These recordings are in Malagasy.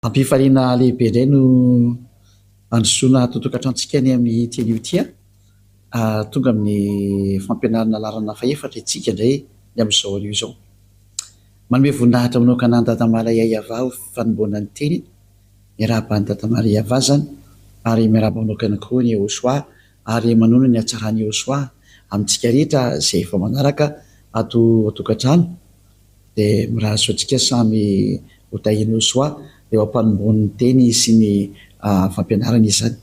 ampifaliana lehibe indray no androsoana totokatranotsika ny amin'ny teliotya tonga amin'ny fampianarana larana faefatra itsika indray ny amin'izao anio izao manome voninahitra manokana ny datamala iayava ho fanomboana ny teny miarahaba ny datamala iayava zany ary miarahaba manokana koa ny Osoa ary manono ny hatsarany Osoa amintsika rehetra izay efa manaraka ato tokatrano dia mirahazo antsika samy hotahiny Osoa dia mampanomboan'ny teny sy ny fampianarana izany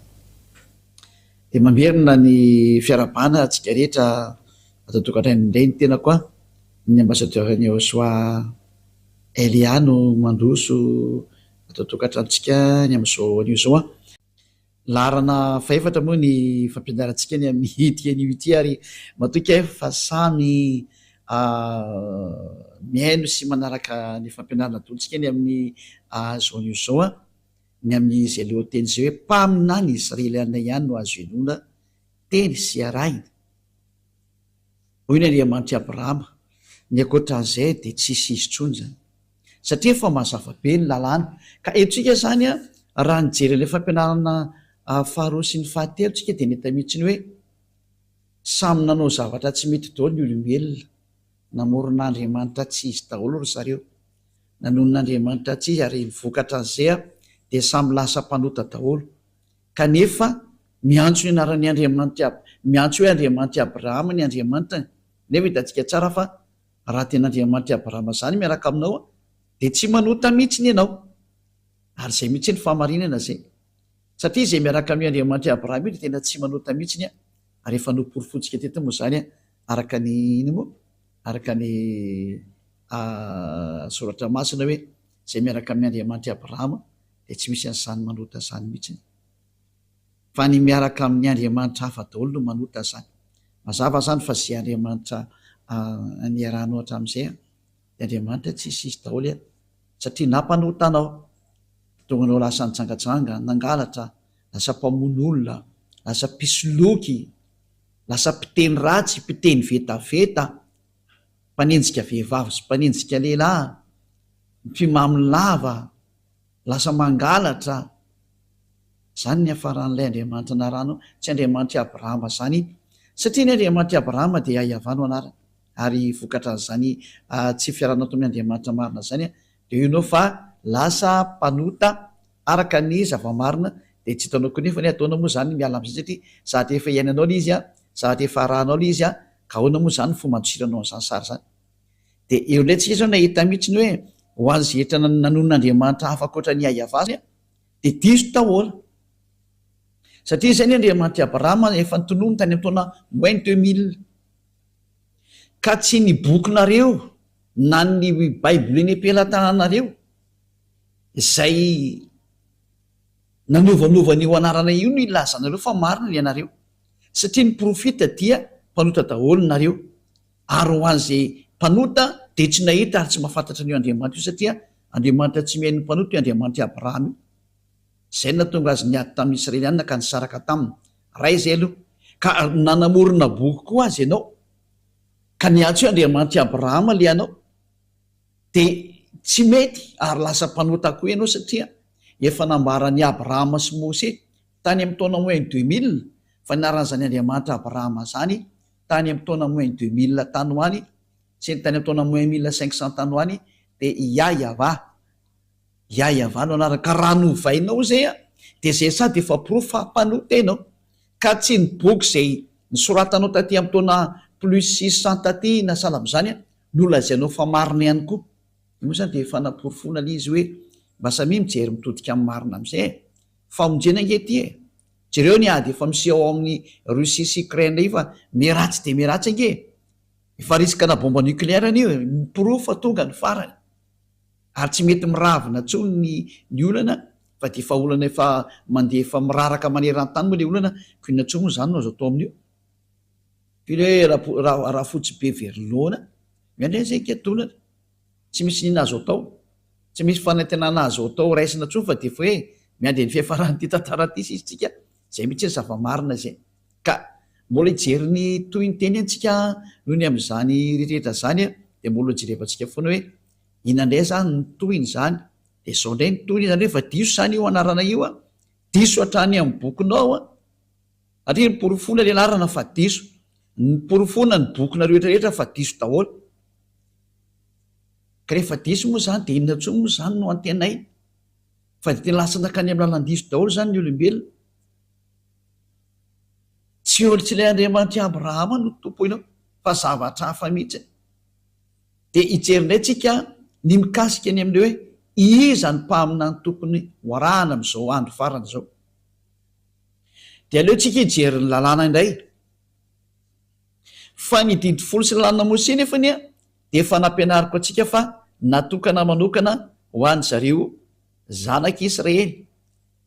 dia mamerina ny fiarabana antsika rehetra ato tokatrano indray ny tena koa ny ambasadeur-ny Osoa Eliano mandroso ato tokatranontsika ny amin'izao anio izao larana faefatra moa ny fampianarantsika ny amin'ny teny ity ary matoka fa samy mihaino sy manaraka ny fampianarana ataontsika ny amin'ny zao anio izao ny amin'ny izay lohateny izay hoe mpaminany Israeliana ihany no azo enona teny sy arahina hoy ny Andriamanitra Abrahama ny ankoatran'izay dia tsisy izy intsony zany satria fa mazava be ny lalàna ka etsika zany raha nijery ilay fampianarana faharoa sy ny fahatelo tsika dia neta mihitsiny hoe samy nanao zavatra tsy mety daholo ny olombelona namoron'Andriamanitra tsy izy daholo ry zareo nanonon'Andriamanitra tsy izy ary nivokatra an'izay dia samy lasa mpanota daholo kanefa miantso ny anaran'ny Andriamanitra miantso hoe Andriamanitra Abrahama ny Andriamanitra nefa hitantsika tsara fa raha tena Andriamanitra Abrahama zany miaraka aminao dia tsy manota mihitsiny ianao ary izay mihitsy ny fahamarinana zay satria izay miaraka amin'ny Andriamanitra Abrahama io dia tena tsy manota mihitsiny ary efa noporofontsika teto moa zany araka ny ino moa araka ny soratra masina hoe izay miaraka amin'ny Andriamanitra Abrahama dia tsy misy an'izany manota zany mihitsiny fa ny miaraka amin'ny Andriamanitra hafa daholo no manota zany mazava zany fa zay Andriamanitra niarahanao hatramin'izay dia Andriamanitra tsy isy izy daholo satria nampanota anao tonga anao lasa nitsangatsanga nangalatra lasa mpamono olona lasa mpisoloky lasa mpiteny ratsy mpiteny vetaveta mpanenjika vehivavy sy mpanenjika lehilahy mpimamilava lasa mangalatra zany ny hafaran'ilay Andriamanitra narano tsy Andriamanitra Abrahama zany satria ny Andriamanitra Abrahama dia ayavano anarana ary vokatra an'izany tsy fiarana ato amin'ny Andriamanitra marina zany dia io nao fa lasa mpanota araka ny zava-marina dia tsy hitanao koa nefa ny ataonao moa zany miala amin'izay satria zahatra efa iainanao ilay izy zahatra efa arahanao ilay izy ka ahoana moa zany fomba andosiranao an'izany sary zany dia eo indray tsika zao nahita mihitsiny hoe ho azy zehetra nanonon'Andriamanitra hafa ankoatra ny ayava dia diso tahola satria izay ny Andriamanitra Abrahama efa nitonomy tany amin'ny taona moins 2000 ka tsy ny bokinareo na ny Baibly eny am-pelantananareo izay nanovanova ny ho anarana io no ilazanareo fa marina ny anareo satria ny profita dia mpanota daholo nareo ary ho an'izay mpanota dia tsy nahita ary tsy mahafantatra an'io Andriamanitra io satria Andriamanitra tsy mihaino mpanota io Andriamanitra Abrahama io izay natonga azy niady tamin'ny Israeliana ka nisaraka taminy ray izay aloha ka nanamorona boky koa azy ianao ka niantso io Andriamanitra Abrahama le anao dia tsy mety ary lasa mpanota koa ianao satria efa nambarany Abrahama sy Mose tany amin'ny taona moins 2000 fa naran'izany Andriamanitra Abrahama zany tany amin'ny taona moins 2000 tany ho any sy ny tany amin'ny taona moins 1500 tany ho any dia Yahava no anaraka raha novainao zay dia zay sady efa profa mpanota ianao ka tsy ny boky izay nisoratanao taty amin'ny taona plus 600 taty na sahala amin'izany no lazainao fa marina ihany koa moa zany dia efa naporofona ilay izy hoe mba samy mijery mitodika amin'ny marina amin'izay famonjena angety jereo ny ady efa miseho ao amin'ny Russie sy Ukraine io fa miratsy dia miratsy ange efa risikana bomba nucléaire an'io miprofa tonga ny farany ary tsy mety miravina tsony ny olana fa dia efa olana efa mandeha efa miraraka maneran-tany moa ilay olana ko inona tsony moa zany no azo atao amin'io file raha fotsy be verilona miandray zay ketolana tsy misy nina azo atao tsy misy fanantenana azo atao raisina tsony fa dia efa hoe miandry ny fiafaran'ity tantara ity sisy tsika zay mihitsy ny zava-marina zay ka mbola hijery ny toy ny teny antsika noho ny amin'izany rehetrarehetra zany dia mbola jerevantsika foana hoe inandray zany ny tohiny zany de zao ndray nytony zany hoe fa diso zany io anarana io a diso hatrany amin'ny bokinao a satria nyporofona le larana fa diso nyporofona ny bokina rehetrarehetra fa diso daholo ka rehefa diso moa zany de inona ntsony moa zany no antenay fa de tena lasana ka any amin'ny lalan-diso daholo zany ny olombelona tsy olo tsy ilay Andriamanitra Abrahama no tompo inao fa zavatra hafa mihitsy de ijerinay tsika ny mikasika any amin'le hoe iza ny mpamina ny tokony hoarahana amin'izao andro farana zao de aleo tsika hijery ny lalàna indray fa ny didy folo sy lalàna Mose nefany a de efa nampianariko atsika fa natokana manokana ho any zareo zanak'Israely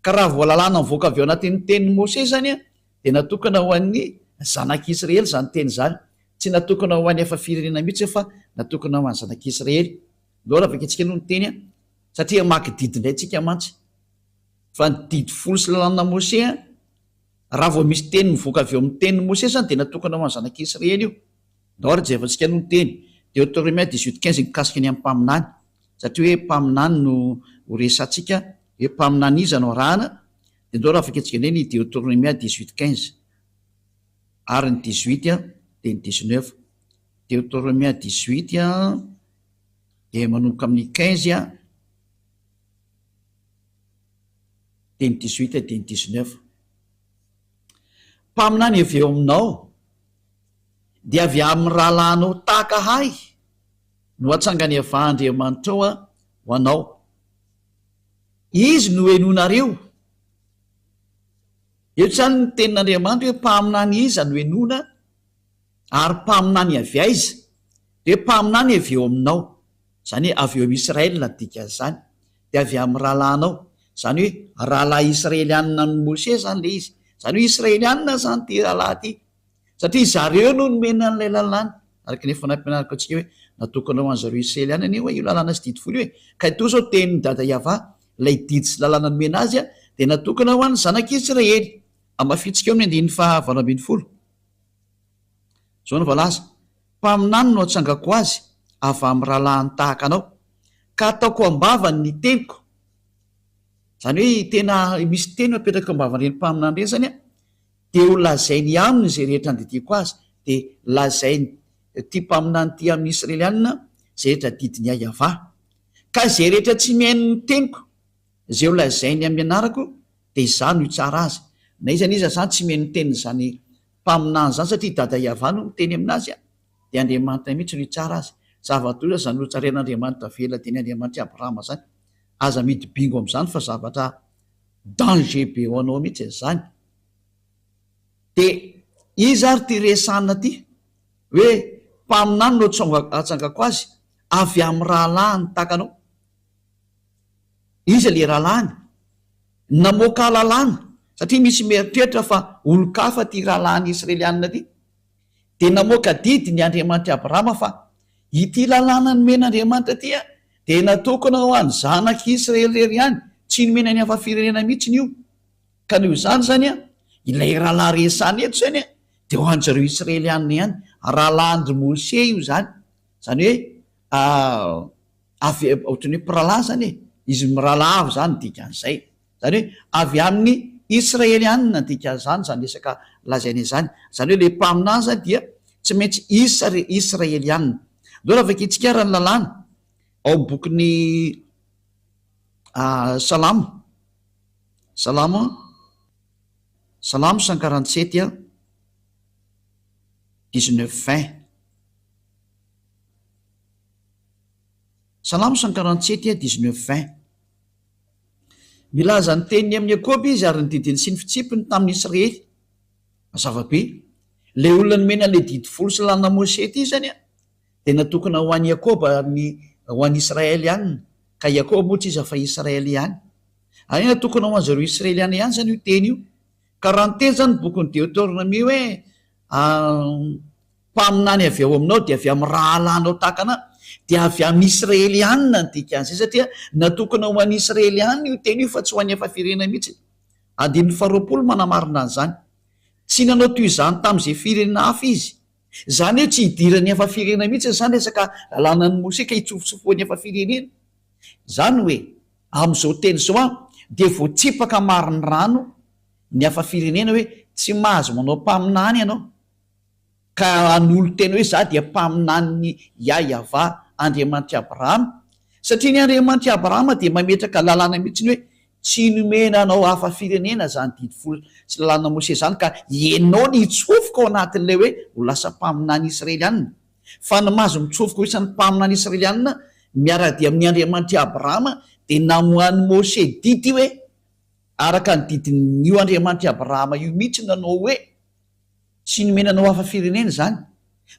ka raha voalalàna mivoaka avy ao anatin'ny tenin'ny Mose zany a de natokana ho an'ny zanak'Israely zany teny zany tsy natokana ho an'ny efa firenena mihitsy fa natokana ho an'ny zanak'Israely loara vaketsika no ny teny a satria maky didindray tsika mantsy fa ny didy folo sy lalàna Mose a raha vao misy teny mivoaka avy eo amin'ny tenin'ny Mose zany de natokana ho an'ny zanak'Israely io loara jevantsika no ny teny Deutéronome 18:15 mikasika ny amin'ny mpaminany satria hoe mpaminany no horesantsika hoe mpaminany iza no arahana de ndao raha faketsika indray ny Deutéronome 18:15 ary ny 18 a de ny 19 Deutéronome 18 a de manomboka amin'ny 15 a de ny 18 de ny 19 mpaminany avy eo aminao de avy amin'ny rahalahinao tahaka hay no atsangany avahandriamanitra ao a ho anao izy no henonareo eo zany ny tenin'Andriamanitra hoe mpaminany iza no henona ary mpaminany avy aiza de mpaminany avy eo aminao zany hoe avy eo amin'Israelina dika zany de avy amin'ny rahalahinao zany hoe rahalahy Israelianina ny Mose zany le izy zany hoe Israelianina zany ty rahalahy ty satria zareo no nomena an'ilay lalàna araka nefa nampianariko atsika hoe natokana ho any zareo Israelianina io io lalàna sy didy folo io ka ito zao tenin'ny dada Iava lay didy sy lalàna nomena azy a de natokana ho any zanak'Israely amafitsika eo amin'ny 1:20 zao no valaza mpaminany no atsangako azy avy amin'ny rahalahiny tahaka anao ka ataoko ambavany ny teniko zany hoe tena misy teny apetraka ambavan'ireny mpaminany reny zany a de ho lazainy aminy zay rehetra andidiko azy de lazainy ty mpaminany ty amin'ny Israelianina zay rehetra didiny Iava ka zay rehetra tsy mihaino ny teniko zay ho lazainy amin'ny anarako de izany ho tsara azy na iza n'iza zany tsy mihaino ny teniny zany mpaminany zany satria dada Iava no miteny aminazy a de Andriamanitra mihitsy no hitsara azy zava-toza zany ho tsaren'Andriamanitra vela teny Andriamanitra Abrahama zany aza midy bingo am'izany fa zavatra danger be ho anao mihitsy zany de izy ary ty resana ty hoe mpaminany no atsangako azy avy amin'ny rahalahiny takanao izy le rahalahiny namoaka lalàna satria misy mieritreritra fa olo-kafa ty rahalahiny Israelianina ty de namoaka didy ny Andriamanitra Abrahama fa ity lalàna nomen'Andriamanitra ty a de natokana ho any zanak'Israely rery ihany tsy nomena ny hafa firenena mihitsy ny io ka noho izany zany a ilay rahalahy resany eto zany a de ho any zareo Israelianina ihany rahalahandry Mose io zany zany hoe avy ohatrany hoe mpirahalahy zany e izy mirahalahy avy zany dikan'izay zany hoe avy amin'ny Israelianina dikan'izany zany resaka lazaina izany zany hoe le mpaminany zany dia tsy maintsy Israelianina do raha vaketsika raha ny lalàna ao bokin'ny Salamo 147 a 19:20 Salamo 147 a 19:20 milaza ny teniny amin'ny Jakôba izy ary ny didiny sy ny fitsipiny tamin'ny Israely mazava-be le olona nomena le didy folo sy lalàna Mose ty zany a de natokana ho an'ny Jakôba ho an'ny Israely ihany ka Jakôba moa tsy iza fa Israely ihany ary natokana ho any zareo Israeliana ihany zany io teny io ka raha ny teny zany bokon'ny Deutéronome hoe mpaminany avy ao aminao de avy amin'ny rahalahinao takana de avy amin'ny Israelianina ny dikan'izay satria natokana ho an'ny Israelianina io teny io fa tsy ho an'ny efa firenena mihitsy 20 manamarina an'izany tsy nanao toy izany tamin'izay firenena hafa izy zany hoe tsy hidirany efa firenena mihitsy zany resaka lalàna ny Mose ka hitsofotsofo ny efa firenena zany hoe am'izao teny zao a de voatsipaka mariny rano ny hafa firenena hoe tsy mahazo manao mpaminany ianao ka an'olo tena hoe za dia mpaminany Yahva Andriamanitra Abrahama, satria ny Andriamanitra Abrahama de mametraka lalàna mihitsiny hoe tsy nomena anao hafa firenena zany didifolo sy lalàna Mose zany ka ianao ny hitsofoka ao anatin'ilay hoe ho lasa mpaminany Israelianina. Fa ny mahazo mitsofoka ho isan'ny mpaminany Israelianina miara-dia amin'ny Andriamanitra Abrahama de namohan'ny Mose didy hoe araka ny didin'io Andriamanitra Abrahama io mihitsy nanao hoe tsy nomenanao hafa firenena zany.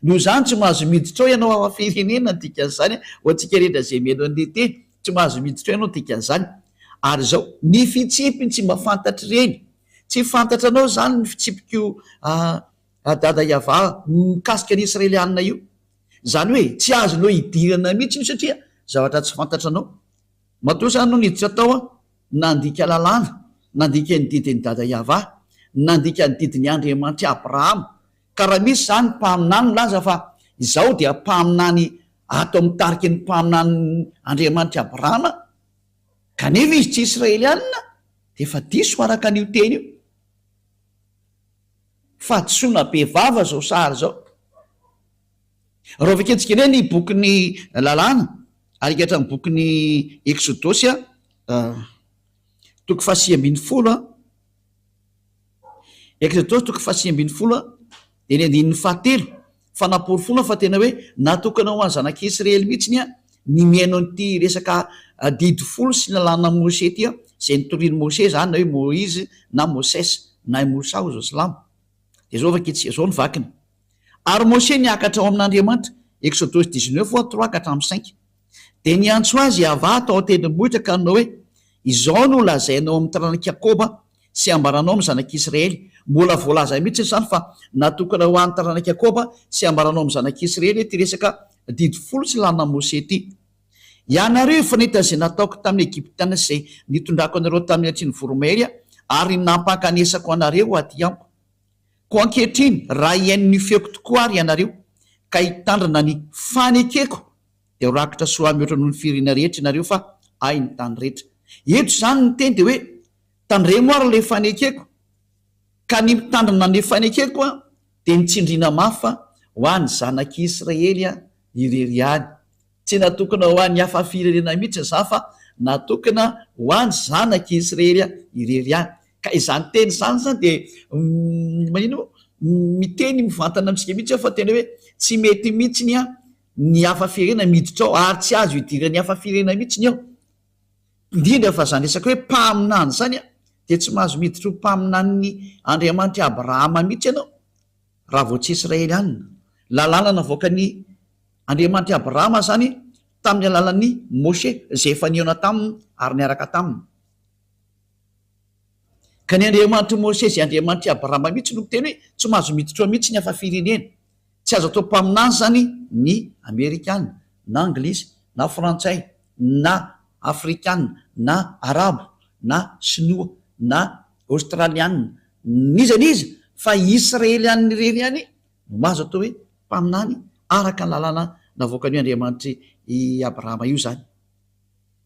Noho zany tsy mahazo miditra ao ianao hafa firenena dikan'izany ho antsika rehetra zay meno an'le teny tsy mahazo miditra ao ianao dikan'izany. Ary zao ny fitsipiny tsy mba fantatra ireny, tsy fantatra anao zany ny fitsipiko dada Yahva mikasika ny Israelianina io, zany hoe tsy azonao hidirana mihitsy io satria zavatra tsy fantatranao. Matoa zany no niditra tao a nandika lalàna, nandika ny didiny dada Yahva, nandika ny didiny Andriamanitra Abrahama, ka raha misy zany mpaminany laza fa izao dia mpaminany ato amin'ny tariky ny mpaminany Andriamanitra Abrahama kanefa izy tsy Israelianina de efa diso araka an'io teny io. Fa tsoina be vava zao sary zao. Raha vaketsika eny ny bokyny lalàna arikatra ny bokyny Exodosy toko 7:10 Exodosy toko 7:10 de ny andininy 7 fanapory fona fa tena hoe natokana ho any zanak'Israely mihitsiny a ny miaino an'ity resaka didy folo sy lalàna Mose ty a zay nitoriany Mose zany na hoe Moïse na Moses na Mosa zao silamo de zao vaketsika zao ny vakina. Ary Mose niakatra ao amin'Andriamanitra Exodosy 19:3-5 de niantso azy Yahva tao an-tendrombohitra ka nanao hoe izao no lazainao amin'ny taranak'i Jakoba sy ambaranao amin'ny zanak'Israely. Mbola voalaza mihitsy zany fa natokana ho an'ny taranak'i Jakoba sy ambaranao amin'ny zanak'Israely ty resaka didy folo sy lalàna Mose ty. Ianareo efa nahita zay nataoko tamin'ny Egyptiana zay nitondrako anareo tamin'ny atriny voromahery ary nampakanesako anareo aty amiko. Ko ankehitriny raha iain'ny feoko tokoa ary ianareo ka hitandrina ny fanekeko de ho rakitra soa mihoatra noho ny firina rehetra ianareo fa ay ny tany rehetra. Eto zany ny teny de hoe tandremo ary le fanekeko ka ny mitandrina ny fanekeko a de nitsindrina mafa ho an'ny zanak'Israely irery any. Tsy natokana ho an'ny hafa firenena mihitsy za fa natokana ho an'ny zanak'Israely irery any. Ka izany teny zany zany de manino miteny mivantana amitsika mihitsy fa tena hoe tsy mety mihitsiny a ny hafa firenena miditra ao ary tsy azo hidirany hafa firenena mihitsiny ao. Indrindra fa zany resaka hoe mpaminany zany a de tsy mahazo miditra ho mpaminany Andriamanitra Abrahama mihitsy ianao raha vao tsy Israelianina. Lalàna navoaka ny Andriamanitra Abrahama zany tamin'ny alalan'ny Mose zay efa niona taminy ary niaraka taminy. Ka ny Andriamanitra Mose zay Andriamanitra Abrahama mihitsy no teny hoe tsy mahazo miditra ao mihitsy ny hafa firenena. Tsy azo atao mpaminany zany ny Amerikana na Anglisy na Frantsay na Afrikana na Arabo na Sinoa na Australiana niza fa Israelianina irery any no mahazo atao hoe mpaminany araka ny lalàna navoaka ny Andriamanitra i Abrahama io zany.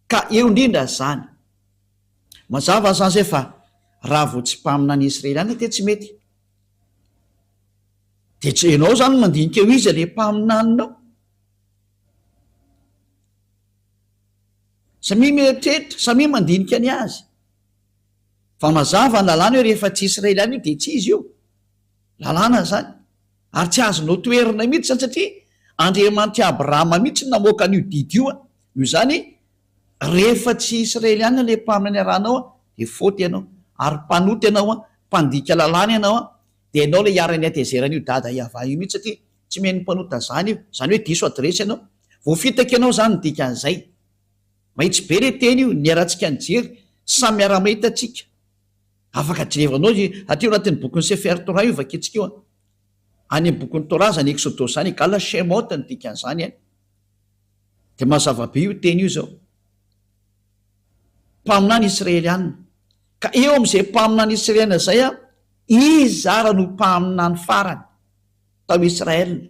Ka eo indrindra zany mazava zany zay fa raha vao tsy mpaminany Israelianina de tsy mety. De tsy ianao zany mandinika eo izy le mpaminaninao. Samy mieritreritra, samy mandinika ny azy. Fa mazava ny lalàna hoe rehefa tsy Israelianina io de tsy izy io. Lalàna zany. Ary tsy azonao toerina mihitsy zany satria Andriamanitra Abrahama mihitsy namoaka an'io didy io a. Io zany rehefa tsy Israelianina le mpaminany arahanao a de faute ianao ary mpanoty ianao a, mpandika lalàna ianao a, de ianao le iarany atezerana io dada Yahva io mihitsy satria tsy meny mpanota zany io. Zany hoe diso adresy ianao. Vao fitaka ianao zany dika an'izay. Mahitsy be le teny io niarantsika nijery samy miara-mahita atsika. Afaka jerevanao ateo anatin'ny bokin'ny Sefer Torah io vaketsika io a. Any amin'ny bokin'ny Torah zany Exodosy zany gala Shemot ny dikan'izany any. De mazava be io teny io zao. Mpaminany Israelianina. Ka eo am'izay mpaminany Israelianina zay a izy ara no mpaminany farany tao Israelina.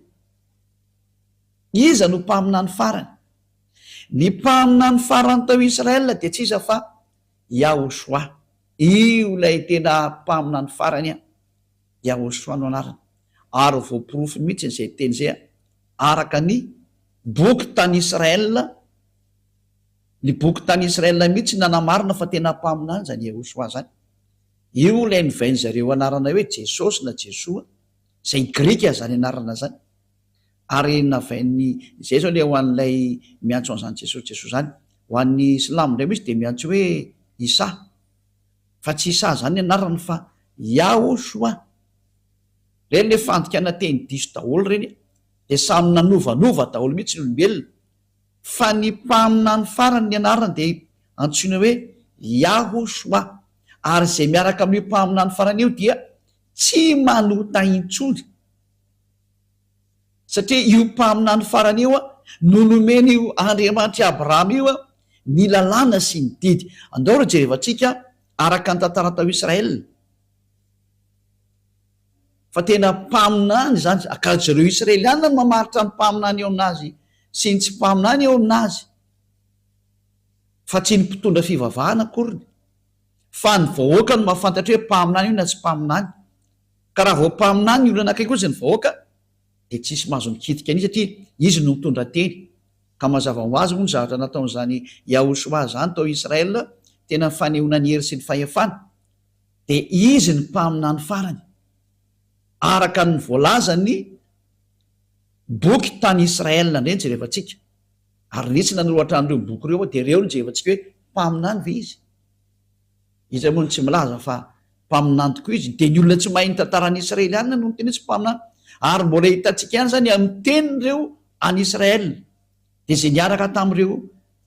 Iza no mpaminany farany. ny mpaminany farany tao Israel de tsy iza fa Yahosoa. Io lay tena mpaminany farany a Yahosoa no anarany, ary voaporofo mihitsy zay teny zay araka ny boky tany Israel, ny boky tany Israel mihitsy nanamarina fa tena mpaminany zany Yahosoa zany. Io lay nivainy zareo anarana hoe Jesosy na Jesoa, zay grika zany anarana zany, ary navainy zay zao le ho an'lay miantso an'izany Jesosy zany. Ho an'ny Silamo ndray misy de miantso hoe Isa, fa tsy Isa zany anarany fa Yahosoa. Reny le fandikana teny diso daholo reny, de samy nanovanova daholo mihitsy ny olombelona, fa ny mpaminany farany ny anarany de antsoina hoe Yahosoa. Ary zay miaraka amin'ny mpaminany farany io dia tsy manota intsony, satria io mpaminany farany io a no nomeny io Andriamanitra Abrahama io a ny lalàna sy ny didy. Andao ro jerevantsika araka ny tantara tao Israel, fa tena mpaminany zany, ka zareo Israeliana no mamaritra ny mpaminany eo aminazy sy ny tsy mpaminany eo aminazy, fa tsy ny mpitondra fivavahana akoriny, fa ny vahoaka no mahafantatra hoe mpaminany io na tsy mpaminany. Ka raha vao mpaminany olona anankiray kosa ny vahoaka de tsisy mahazo mikitika an'izy satria izy no mitondra teny. Ka mazava ho azy moa ny zavatra nataon'izany Yahosoa zany tao Israel, tena fanehoana ny hery sy ny fahefana, de izy ny mpaminany farany araka ny voalaza ny boky tany Israel ndreny jerevantsika. Ary nitsy nanoloatra an'ireo boky reo de reo no jerevantsika hoe mpaminany ve izy. Izy moa tsy milaza fa mpaminany tokoa izy, de ny olona tsy mahay ny tantarany Israeliana no tena tsy mpaminany. Ary mbola hitantsika ihany zany amin'ny tenin'ireo any Israel, de zay niaraka tamin'ireo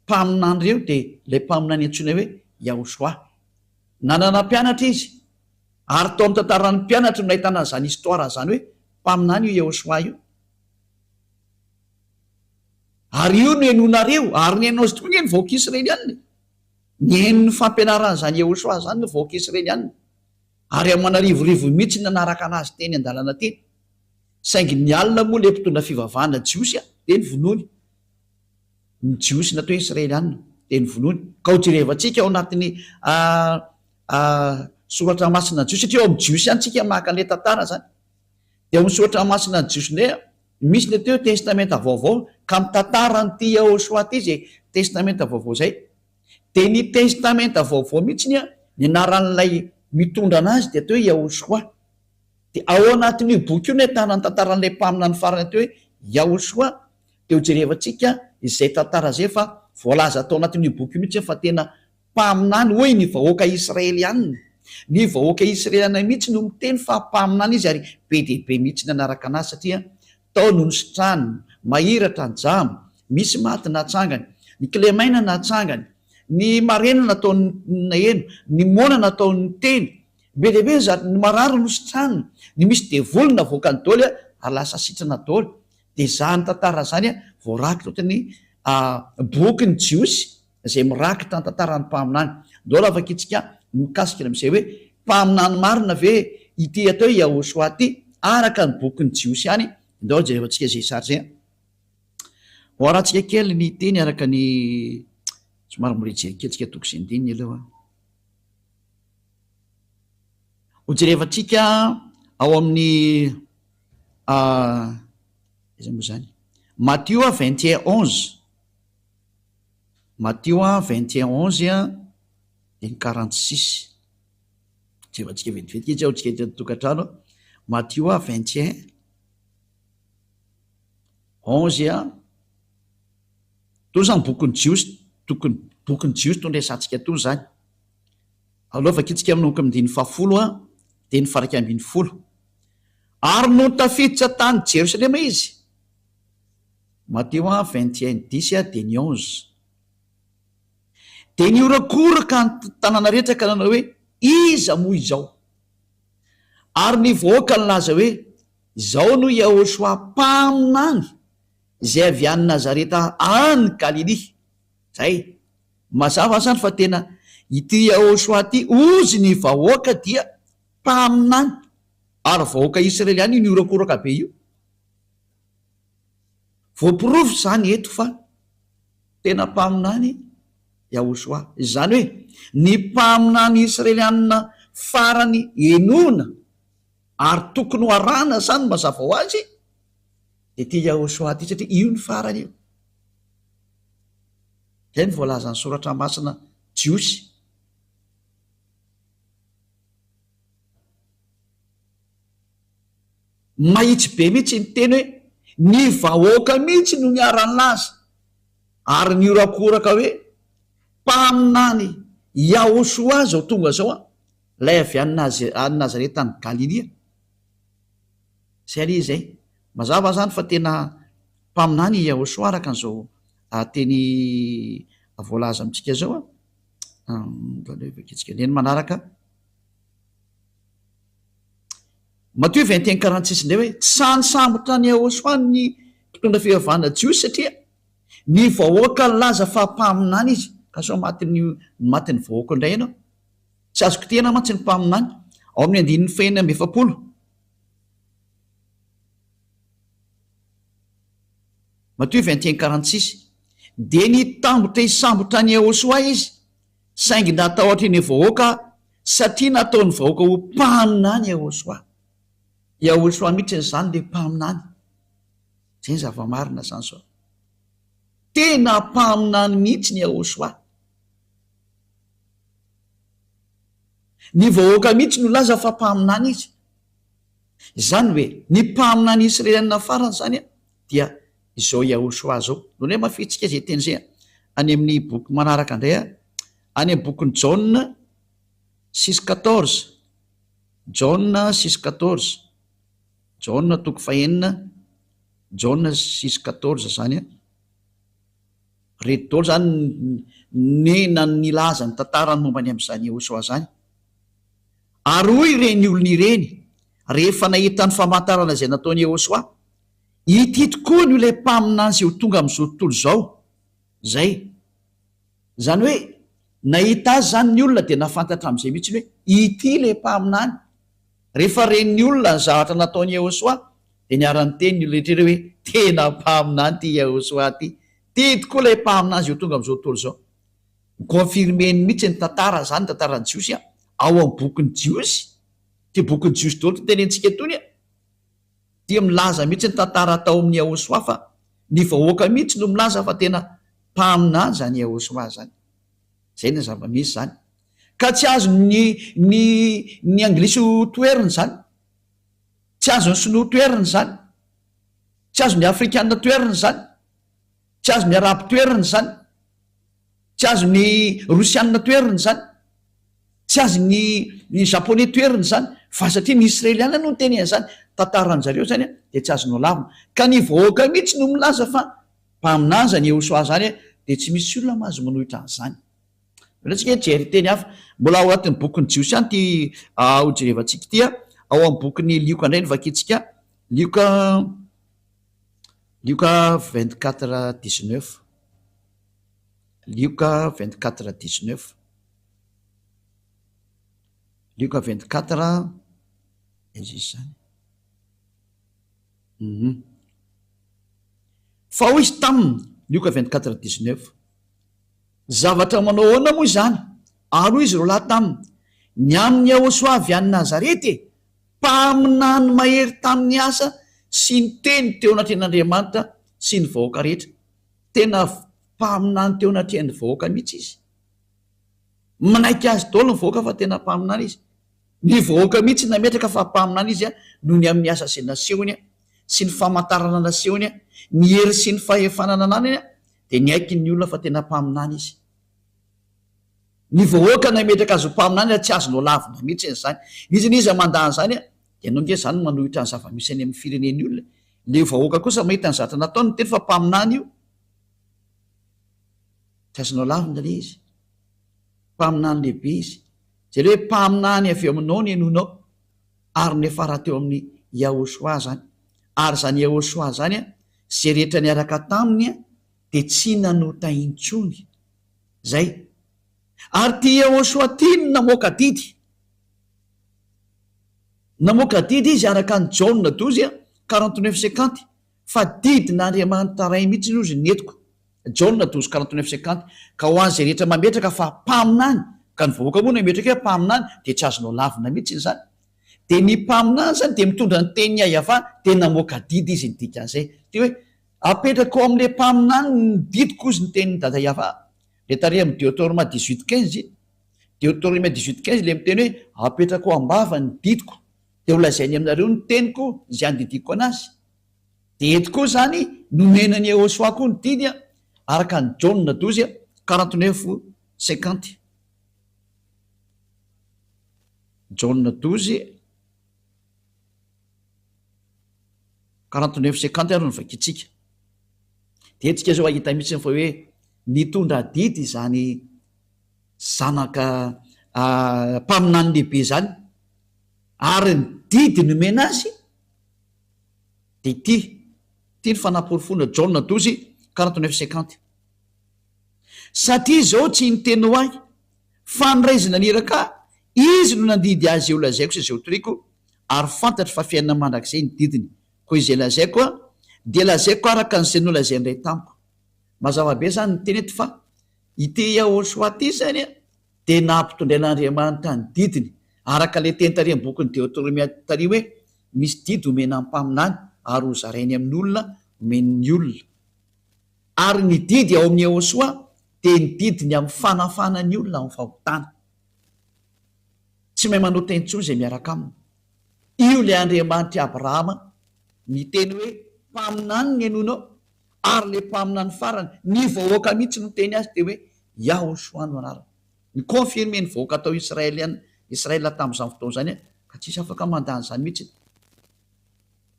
mpaminany reo de lay mpaminany antsoina hoe Yahosoa. Nanana mpianatra izy, ary tao amin'ny tantaran'ny mpianatra no nahitana zany histoira zany hoe mpaminany io Yahosoa io. Ary io no henonareo, ary ny henonao azy tokoa ny vahoaka Israeliana, ny henon'ny fampianaran'izany Yahosoa zany ny vahoaka Israeliana. Ary amin'ny manarivorivo mihitsy nanaraka anazy teny an-dalana teny, saingy ny alina moa le mpitondra fivavahana jiosy de ny vonoany, ny jiosy natao Israeliana de ny vonoany. Ka ho jerevantsika ao anatin'ny soratra masina jiosy, satria ao amin'ny jiosy ihany tsika maka an'le tantara zany. De ao amin'ny soratra masina jiosy ndray misy le teo testamenta vaovao, ka mitantara n'ity Yahosoa ty zay testamenta vaovao zay. De ny testamenta vaovao mihitsy ny anaran'lay mitondra anazy de atao hoe Yahosoa. De ao anatin'io boky io no ahitana ny tantaran'lay mpaminany farany atao hoe Yahosoa. De ho jerevantsika izay tantara zay fa voalaza atao anatin'io boky io mihitsy fa tena mpaminany, hoy ny vahoaka Israeliana, ny vahoaka Israeliana mihitsy no miteny fa mpaminany izy, ary be de be mihitsy nanaraka anazy, satria tao no nositrany, mahiratra ny jamo, misy maty natsangany, ny kilemaina natsangany, ny marena nataony eno, ny mona nataony teny, be de be zany ny marary nositrany, ny misy devolona voakany daoly ary lasa sitrana daoly. De zany tantara zany voarakitra ohatrany boky ny jiosy zay mirakitra ny tantarany mpaminany. Andao afaka itsika mikasika am'izay hoe mpaminany marina ve ity atao hoe Yahosoa ty araka ny boky ny jiosy ihany. Andao jerevantsika zay sary zay. Oharantsika kely ny teny araka ny somary morejery toko sy ndininy aloha. Ho jerevantsika ao amin'ny iza moa zany Matthieu 21:11, Matthieu 21:11 de ny 46. Jerevantsika vetivetika izy ao tsika tokantrano. Matthieu 21:11 to zany boky ny jiosy, boky ny jiosy to ndraisantsika to zany. Alovaka itsika amin'noko amin'ny 10 de ny faraka ambin'ny 10. Ary no tafiditra tany Jerosalema izy. Matthieu 21:10 de ny 11. De niorakoraka ny tanàna rehetra ka nanao hoe iza moa izao, ary ny vahoaka nylaza hoe izao no Yahosoa mpaminany zay avy any Nazareta any Galily. Zay mazava zany fa tena ity Yahosoa ty ozy ny vahoaka dia mpaminany, ary vahoaka Israeliana io niorakoraka be io. Voaporofo zany eto fa tena mpaminany Yahosoa. Izany hoe ny mpaminany Israelianina farany enoana ary tokony ho arana zany mazava ho azy de ty Yahosoa ty satria io ny farany io. Zay ny voalazany soratra masina Jiosy. Mahitsy be mihitsy ny teny hoe ny vahoaka mihitsy no niarany laza ary ny orakoraka hoe mpaminany Yahosoa zao tonga zao lay avy any Nazareta any Galilia. Zay le zay mazava zany fa tena mpaminany Yahosoa araka an'izao teny voalaza amitsika zao vakitsika neny manaraka Matthieu 21:46 ndray hoe tsy sambotra ny Yahosoa ny mpitondra fivavahana Jiosy satria ny vahoaka ny laza fa mpaminany izy ka so matiny vahoaka indray ianao tsy azoko tena mantsy ny mpaminany. Ao amin'ny 9:70 Matthieu 21:46 de nitambotra hisambotra ny Yahosoa izy saingy natahotra ny vahoaka satria nataony vahoaka ho mpaminany Yahosoa. Yahosoa mihitsy zany le mpaminany. Zay ny zava-marina zany sao tena mpaminany mihitsy ny Yahosoa. Ny vahoaka mihitsy no laza fa mpaminany izy. Zany hoe ny mpaminany Israelianina farany zany dia izao Yahosoa zao. None mafitsika zay teny zay any amin'ny boky manaraka indray any amin'ny bokin'ny Jaona 6:14 Jaona 6:14 Jaona toko fahenina Jaona 6:14 zany reto daholo zany nena nilaza ny tantarany mombany amin'izany Yahosoa zany. Ary hoy ireny olona ireny rehefa nahita ny famantarana izay nataony Yahosoa, ity tokoa ny ilay mpaminany izay ho tonga amin'izao tontolo zao. Zay zany hoe nahita azy zany ny olona dia nafantatra amin'izay mihitsy hoe ity ilay mpaminany. Rehefa reny olona ny zavatra nataony Yahosoa dia niarany teny ny olona rehetra hoe tena mpaminany ty Yahosoa ty. Ty tokoa ilay mpaminany izay ho tonga amin'izao tontolo zao. Confirmeny mihitsy ny tantara zany tantarany Jiosy ao amin'ny bokin'ny Jiosy. Ty bokin'ny Jiosy daholo ty tenentsika etony dia milaza mihitsy ny tantara tao amin'ny Yahosoa fa ny vahoaka mihitsy no milaza fa tena mpaminany zany Yahosoa zany. Zay ny zava-misy zany. Ka tsy azo ny anglisy ho toeriny zany, tsy azo ny sinoa toeriny zany, tsy azo ny afrikanina toeriny zany, tsy azo ny arabo toeriny zany, tsy azo ny rosianina toeriny zany, tsy azo ny japonais toeriny zany, fa satria ny Israeliana no teny zany tantaran zareo zany dia tsy azo no lavina. Ka ny vahoaka mihitsy no milaza fa mpaminany zany Yahosoa zany dia tsy misy olona mahazo manohitra an'izany. Ratsika jery teny hafa mbola ao anatin'ny bokin'ny Jiosy any ty hojerevantsika ty ao amin'ny bokin'ny Lioka indray ny vakitsika Lioka 24:19 Lioka 24:19 Lioka 24 izy zany fa hoy izy taminy Lioka 24:19 zavatra manao ahoana moa zany ary hoy izy roalahy taminy ny amin'ny Yahosoa avy any Nazarety mpaminany mahery tamin'ny asa sy ny teny teo anatrehan'Andriamanitra sy ny vahoaka rehetra. Tena mpaminany teo anatrehan'ny vahoaka mihitsy izy. Manaiky azy daholo ny vahoaka fa tena mpaminany izy. Ny vahoaka mihitsy nametraka fa mpaminany izy noho ny amin'ny asa izay nasehony sy ny famantarana nasehony ny hery sy ny fahefanana anany dia niaiky ny olona fa tena mpaminany izy. Ny vahoaka nametraka azy ho mpaminany tsy azo no lavina mihitsy zany. Izy niza mandany zany dia nonge zany manohitra ny zava-misy any amin'ny fireneny olona. Le vahoaka kosa mahita ny zavatra nataony teny fa mpaminany io tsy azo no lavina le izy. Mpaminany lehibe izy. Zay hoe mpaminany avy aminao ny enonao ary nefa raha teo amin'ny Yahosoa zany. Ary zany Yahosoa zany zay rehetra niaraka taminy dia tsy nanota intsony. Zay. Ary ty Yahosoa ty no namoaka didy. Namoaka didy izy araka ny Jaona 12:49 fa didin'Andriamanitra ray mihitsy izy netiko Jauna 12:49 ka ho azy rehetra mametraka fa mpaminany ka ny vahoaka moa nametraka hoe mpaminany de tsy azonao lavina mihitsy zany de ny mpaminany zany de mitondra ny teniny ayafa tena moka didy izy ny dikan'izay de hoe apetraka ao amin'le mpaminany ny didiko izy ny teniny dada iafa le tare amy Deutéronome 18:15 Deutéronome 18:15 le miteny hoe apetraka ao ambava ny didiko de ho lazainy aminareo ny teniko zay andidiko anazy de eto koa zany nomenany Yehosoa koa ny didy araka ny Jauna 12:49 Jauna 12:49 ary novakitsika de etsika zao ahita mihitsy fa hoe nitondra didy zany zanaka mpaminany lehibe zany ary ny didy nomena azy de ty ny fanaporofona Jauna 12:49 satria zao tsy niteny ho ahy fa nyraizina niraka izy no nandidy azy eo lazaiko sy zay otoriko ary fantatry fa fiainana mandrak'izay ny didiny koa izay lazaiko de lazaiko araka n'izay nolazay ndray tamiko mazava be zany ny teny ety fa ity Yehosoa ty zany de nampitondrain'Andriamanitra ny didiny araka le teny tary amin'ny bokin'ny Deutéronome tary hoe misy didy omena mpaminany ary ho zarainy amin'ny olona omen'ny olona ary ny didy ao amin'ny Yehosoa de ny didiny amin'ny fanafana ny olona amin'ny fahotana tsy mahay manao teny tsony zay miaraka aminy io le Andriamanitra Abrahama miteny hoe mpaminany ny anonao ary le mpaminany farany ny vahoaka mihitsy no teny azy de hoe Yehosoa no anarany ny confirme ny vahoaka atao Israela tamin'izany fotoana zany ka tsisy afaka mandany zany mihitsy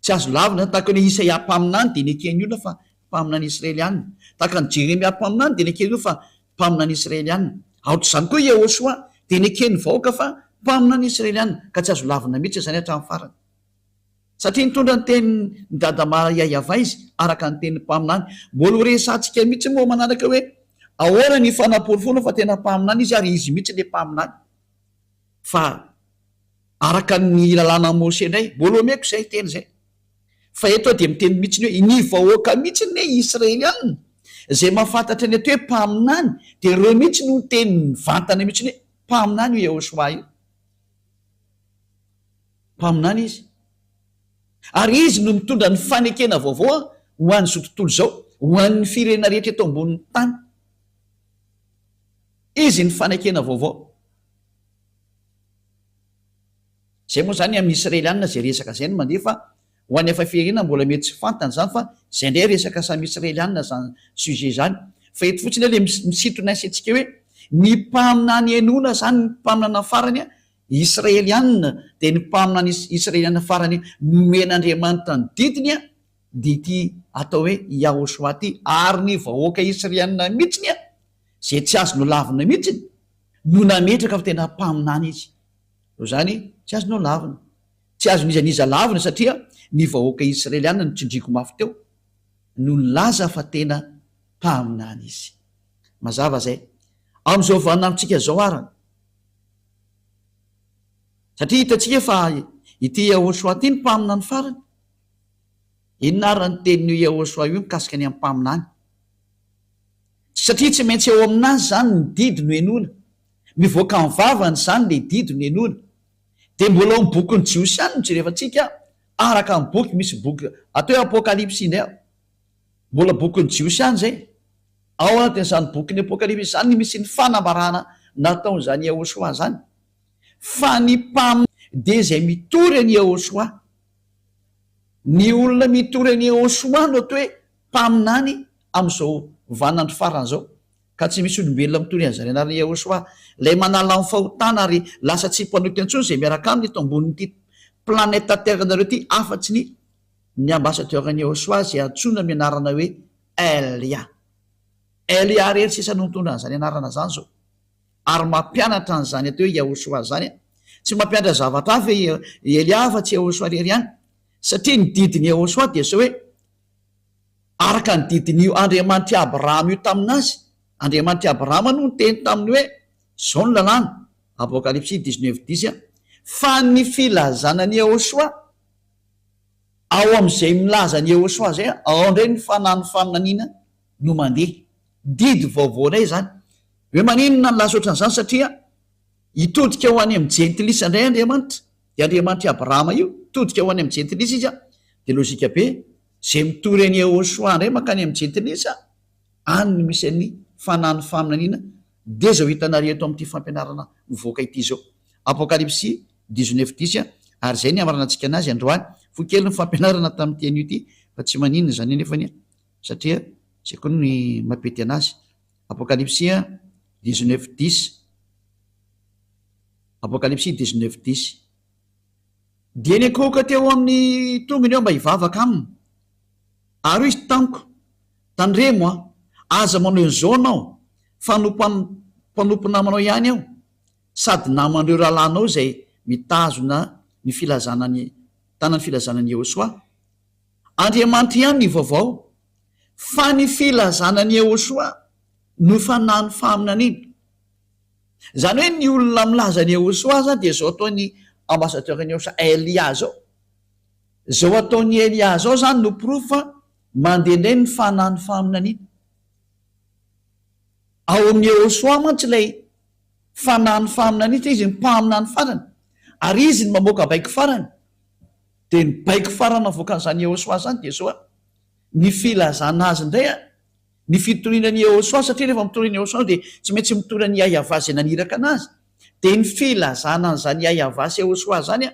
tsy azo lavina tahaka ny Isaia mpaminany de nekeny olona fa mpaminany Israelianina tahaka ny Jeremia mpaminany de nekeny olona fa mpaminany Israelianina aotr'izany koa Yehosoa de nekeny vahoaka fa mpaminany Israelianina ka tsy azo lavina mihitsy zany hatramin'ny farany satria nitondra ny teny ny dada Yahva izy araka ny teny mpaminany mbola ho resantsika mihitsy moa manaraka hoe ahoana ny fanaporofona fa tena mpaminany izy ary izy mihitsy le mpaminany fa araka ny lalàna Mose indray mbola omeko zay teny zay fa eto de miteny mihitsy ny hoe ny vahoaka mihitsy ny Israelianina zay mahafantatra ny ato hoe mpaminany de reo mihitsy no teny vantana mihitsy ny hoe mpaminany io Yehosoa io mpaminany izy ary izy no mitondra ny fanekena vaovao ho an'izao tontolo zao ho an'ny firenena rehetra eto ambonin'ny tany izy ny fanekena vaovao zay moa zany amin'ny Israelianina zay resaka zay no mandeha fa ho an'ny efa firenena mbola mety tsy fantany zany fa zay ndray resaka samy Israelianina zany sujet zany fa eto fotsiny le misintona asentsika hoe ny mpaminany enona zany ny mpaminana farany Israelianina de ny mpaminany Israelianina farany nomen'Andriamanitra ny didiny de ty atao hoe Yehosoa ty ary ny vahoaka Israelianina mihitsiny zay tsy azonao lavina mihitsiny no nametraka fa tena mpaminany izy io zany tsy azonao lavina tsy azon'izaniza lavina satria ny vahoaka Israelianina no tsindriko mafy teo no laza fa tena mpaminany izy mazava zay am'izao vaninamitsika zao arany satria hitatsika fa ity Yehosoa ty ny mpaminany farany inona ary ny tenin'io Yehosoa io mikasika ny amin'ny mpaminany satria tsy maintsy eo aminazy zany ny didy no enona mivoaka ny vavany zany le didy no enona de mbola ao amin'ny boky ny Jiosiany no jerefantsika araka ny boky misy boky atao hoe apokalipsy indray mbola boky ny Jiosiany zay ao anatin'izany boky ny apokalipsy zany misy ny fanambarana nataon'izany Yehosoa zany fa ny mpaminany de zay mitory ny Yehosoa ny olona mitory ny Yehosoa no atao hoe mpaminany am'izao vanandro farany zao ka tsy misy olombelona mitory an'zany anarany Yehosoa lay manala amin'ny fahotana ary lasa tsy mpanoty antsony zay miaraka aminy eto ambonin'ity planeta terre nareo ty afatsy ny ambassadeur-ny Yehosoa zay antsoina amin'ny anarana hoe Elia rery sisa no mitondra an'zany anarana zany zao ary mampianatra an'zany atao hoe Yehosoa zany tsy mampianatra zavatra hafa Elia fa tsy Yehosoa rery ihany satria ny didiny Yehosoa de sao hoe araka ny didin'io Andriamanitra Abrahama io taminazy Andriamanitra Abrahama no niteny taminy hoe zao ny lalàna apokalipsy 19:10 fa ny filazanany Yehosoa ao am'izay milaza ny Yehosoa zay ao indray ny fanany faminaniana no mandeha didy vaovaonay zany hoe maninona ny lasa ohatran'izany satria hitodika ho any amin'ny jentilisa indray Andriamanitra de Andriamanitra Abrahama io todika ho any amin'ny jentilisa izy a de lozika be zay mitory any Yehosoa indray makany amin'ny jentilisa any no misy any fanany faminaniana de zao hitanareo eto amin'ity fampianarana mivoaka ity zao Apocalypse 19:10 ary zay ny amaranantsika anazy androany fokely ny fampianarana tamin'ny teny io ty fa tsy maninona zany nefany satria zay koa ny mapety anazy Apocalypse 19:10 Apocalypse 19:10 dia ny akohoka teo amin'ny tongony eo mba hivavaka aminy ary izy tamiko tandremo aza manao an'izao anao fa mpanompo namanao ihany aho sady naman'ireo rahalanao zay mitazona ny filazanany tanany filazanany Yehosoa Andriamanitra ihany ny vaovao fa ny filazanany Yehosoa no fanany faminaniana zany hoe ny olona milazany Yehosoa zany de zao ataony ambassadeur-ny Yehosoa Elia zao ataony Elia zao zany no profa mandehandray ny fanany faminaniana ao amin'ny Yehosoa mantsy ilay fanany faminaniana izy mpaminany farany ary izy ny mamoaka baiko farany de ny baiko farana avoakan'izany Yehosoa zany de zao ny filazana azy indray ny fitorianany Yehosoa satria rehefa mitoriny Yehosoa de tsy maintsy mitorany Yahvasy naniraka anazy de ny filazana an'izany Yahvasy Yehosoa zany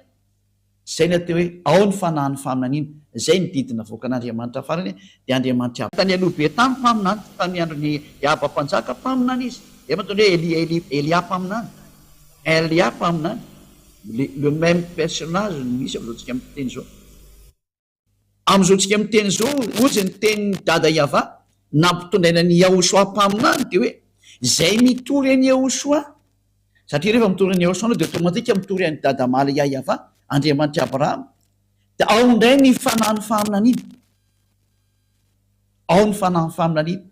zay ny atao hoe ao ny fanany faminaniana zay ny didina avoakan'Andriamanitra farany de Andriamanitra tany alobe tany mpaminany tamin'ny androny Yahva-mpanjaka mpaminany izy de matondre Elia mpaminany Elia mpaminany le même personnage misy am'izao tsika miteny zao am'izao tsika miteny zao ozy ny teny dada Yahva nampitondrainany Yehosoa mpaminany de hoe zay mitory any Yehosoa satria rehefa mitory any Yehosoa de automatika mitory any dada maly Yahva Andriamanitra Abrahama de ao indray ny fanany faminaniana ao ny fanany faminaniana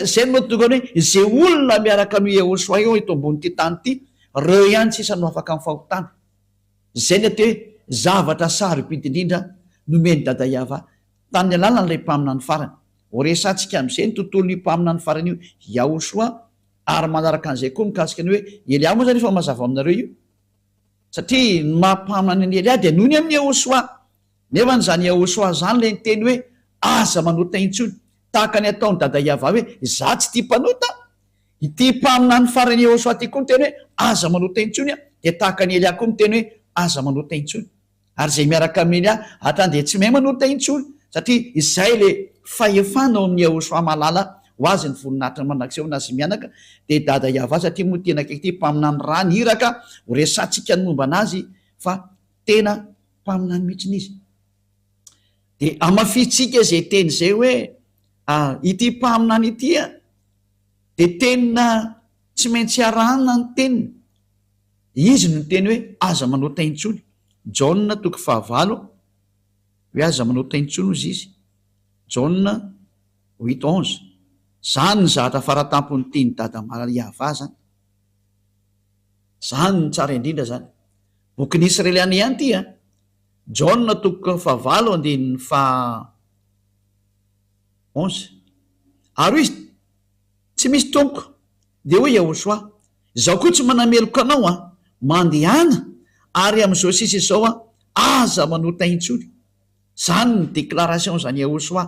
zay no mahatonga hoe zay olona miaraka amin'ny Yehosoa eo eto ambony tany ity reo ihany sisa no afaka amin'ny fahotana zay ny atao hoe zavatra sarobidy indrindra nomeny dada Yahva tany alalan'ilay mpaminany farany oresantsika amin'izay ny tontolo ny mpaminany farany io Yehosoa ary manaraka an'izay koa mikasika ny hoe Elia moa zany efa mazava aminareo io satria ny mampaminany ny Elia de nohony amin'ny Yehosoa nefa nyzany Yehosoa zany le nyteny hoe aza manota intsony tahaka ny ataony dada Yahva hoe za tsy tia mpanota ity mpaminany farany Yehosoa ty koa miteny hoe aza manota intsony de tahaka ny Elia koa miteny hoe aza manota intsony ary zay miaraka amin'ny Elia hatrany de tsy mahay manota intsony satria izay le fahefanao amin'ny Yehosoa malala ho azy ny voninahitra manakseho nazy mianaka de dada Yahva satria moa tena akaiky ty mpaminany rany hiraka ho resantsika ny momba anazy fa tena mpaminany mihitsiny izy de amafitsika zay teny zay hoe ity mpaminany ity de tena tsy maintsy arahana ny teniny izy no teny hoe aza manota intsony Jauna 9 hoe aza manota intsony ozy izy Jauna 8:11 zany ny zahatra faratampony tiany dada maly Yahva zany zany ny tsara indrindra zany boky ny Israeliana ihany ty Jauna 9:11 ary izy tsy misy tompo de hoe Yehosoa zaho koa tsy manameloka anao mandehana ary am'izao sisa izao aza manota intsony zany ny déclaration zany Yehosoa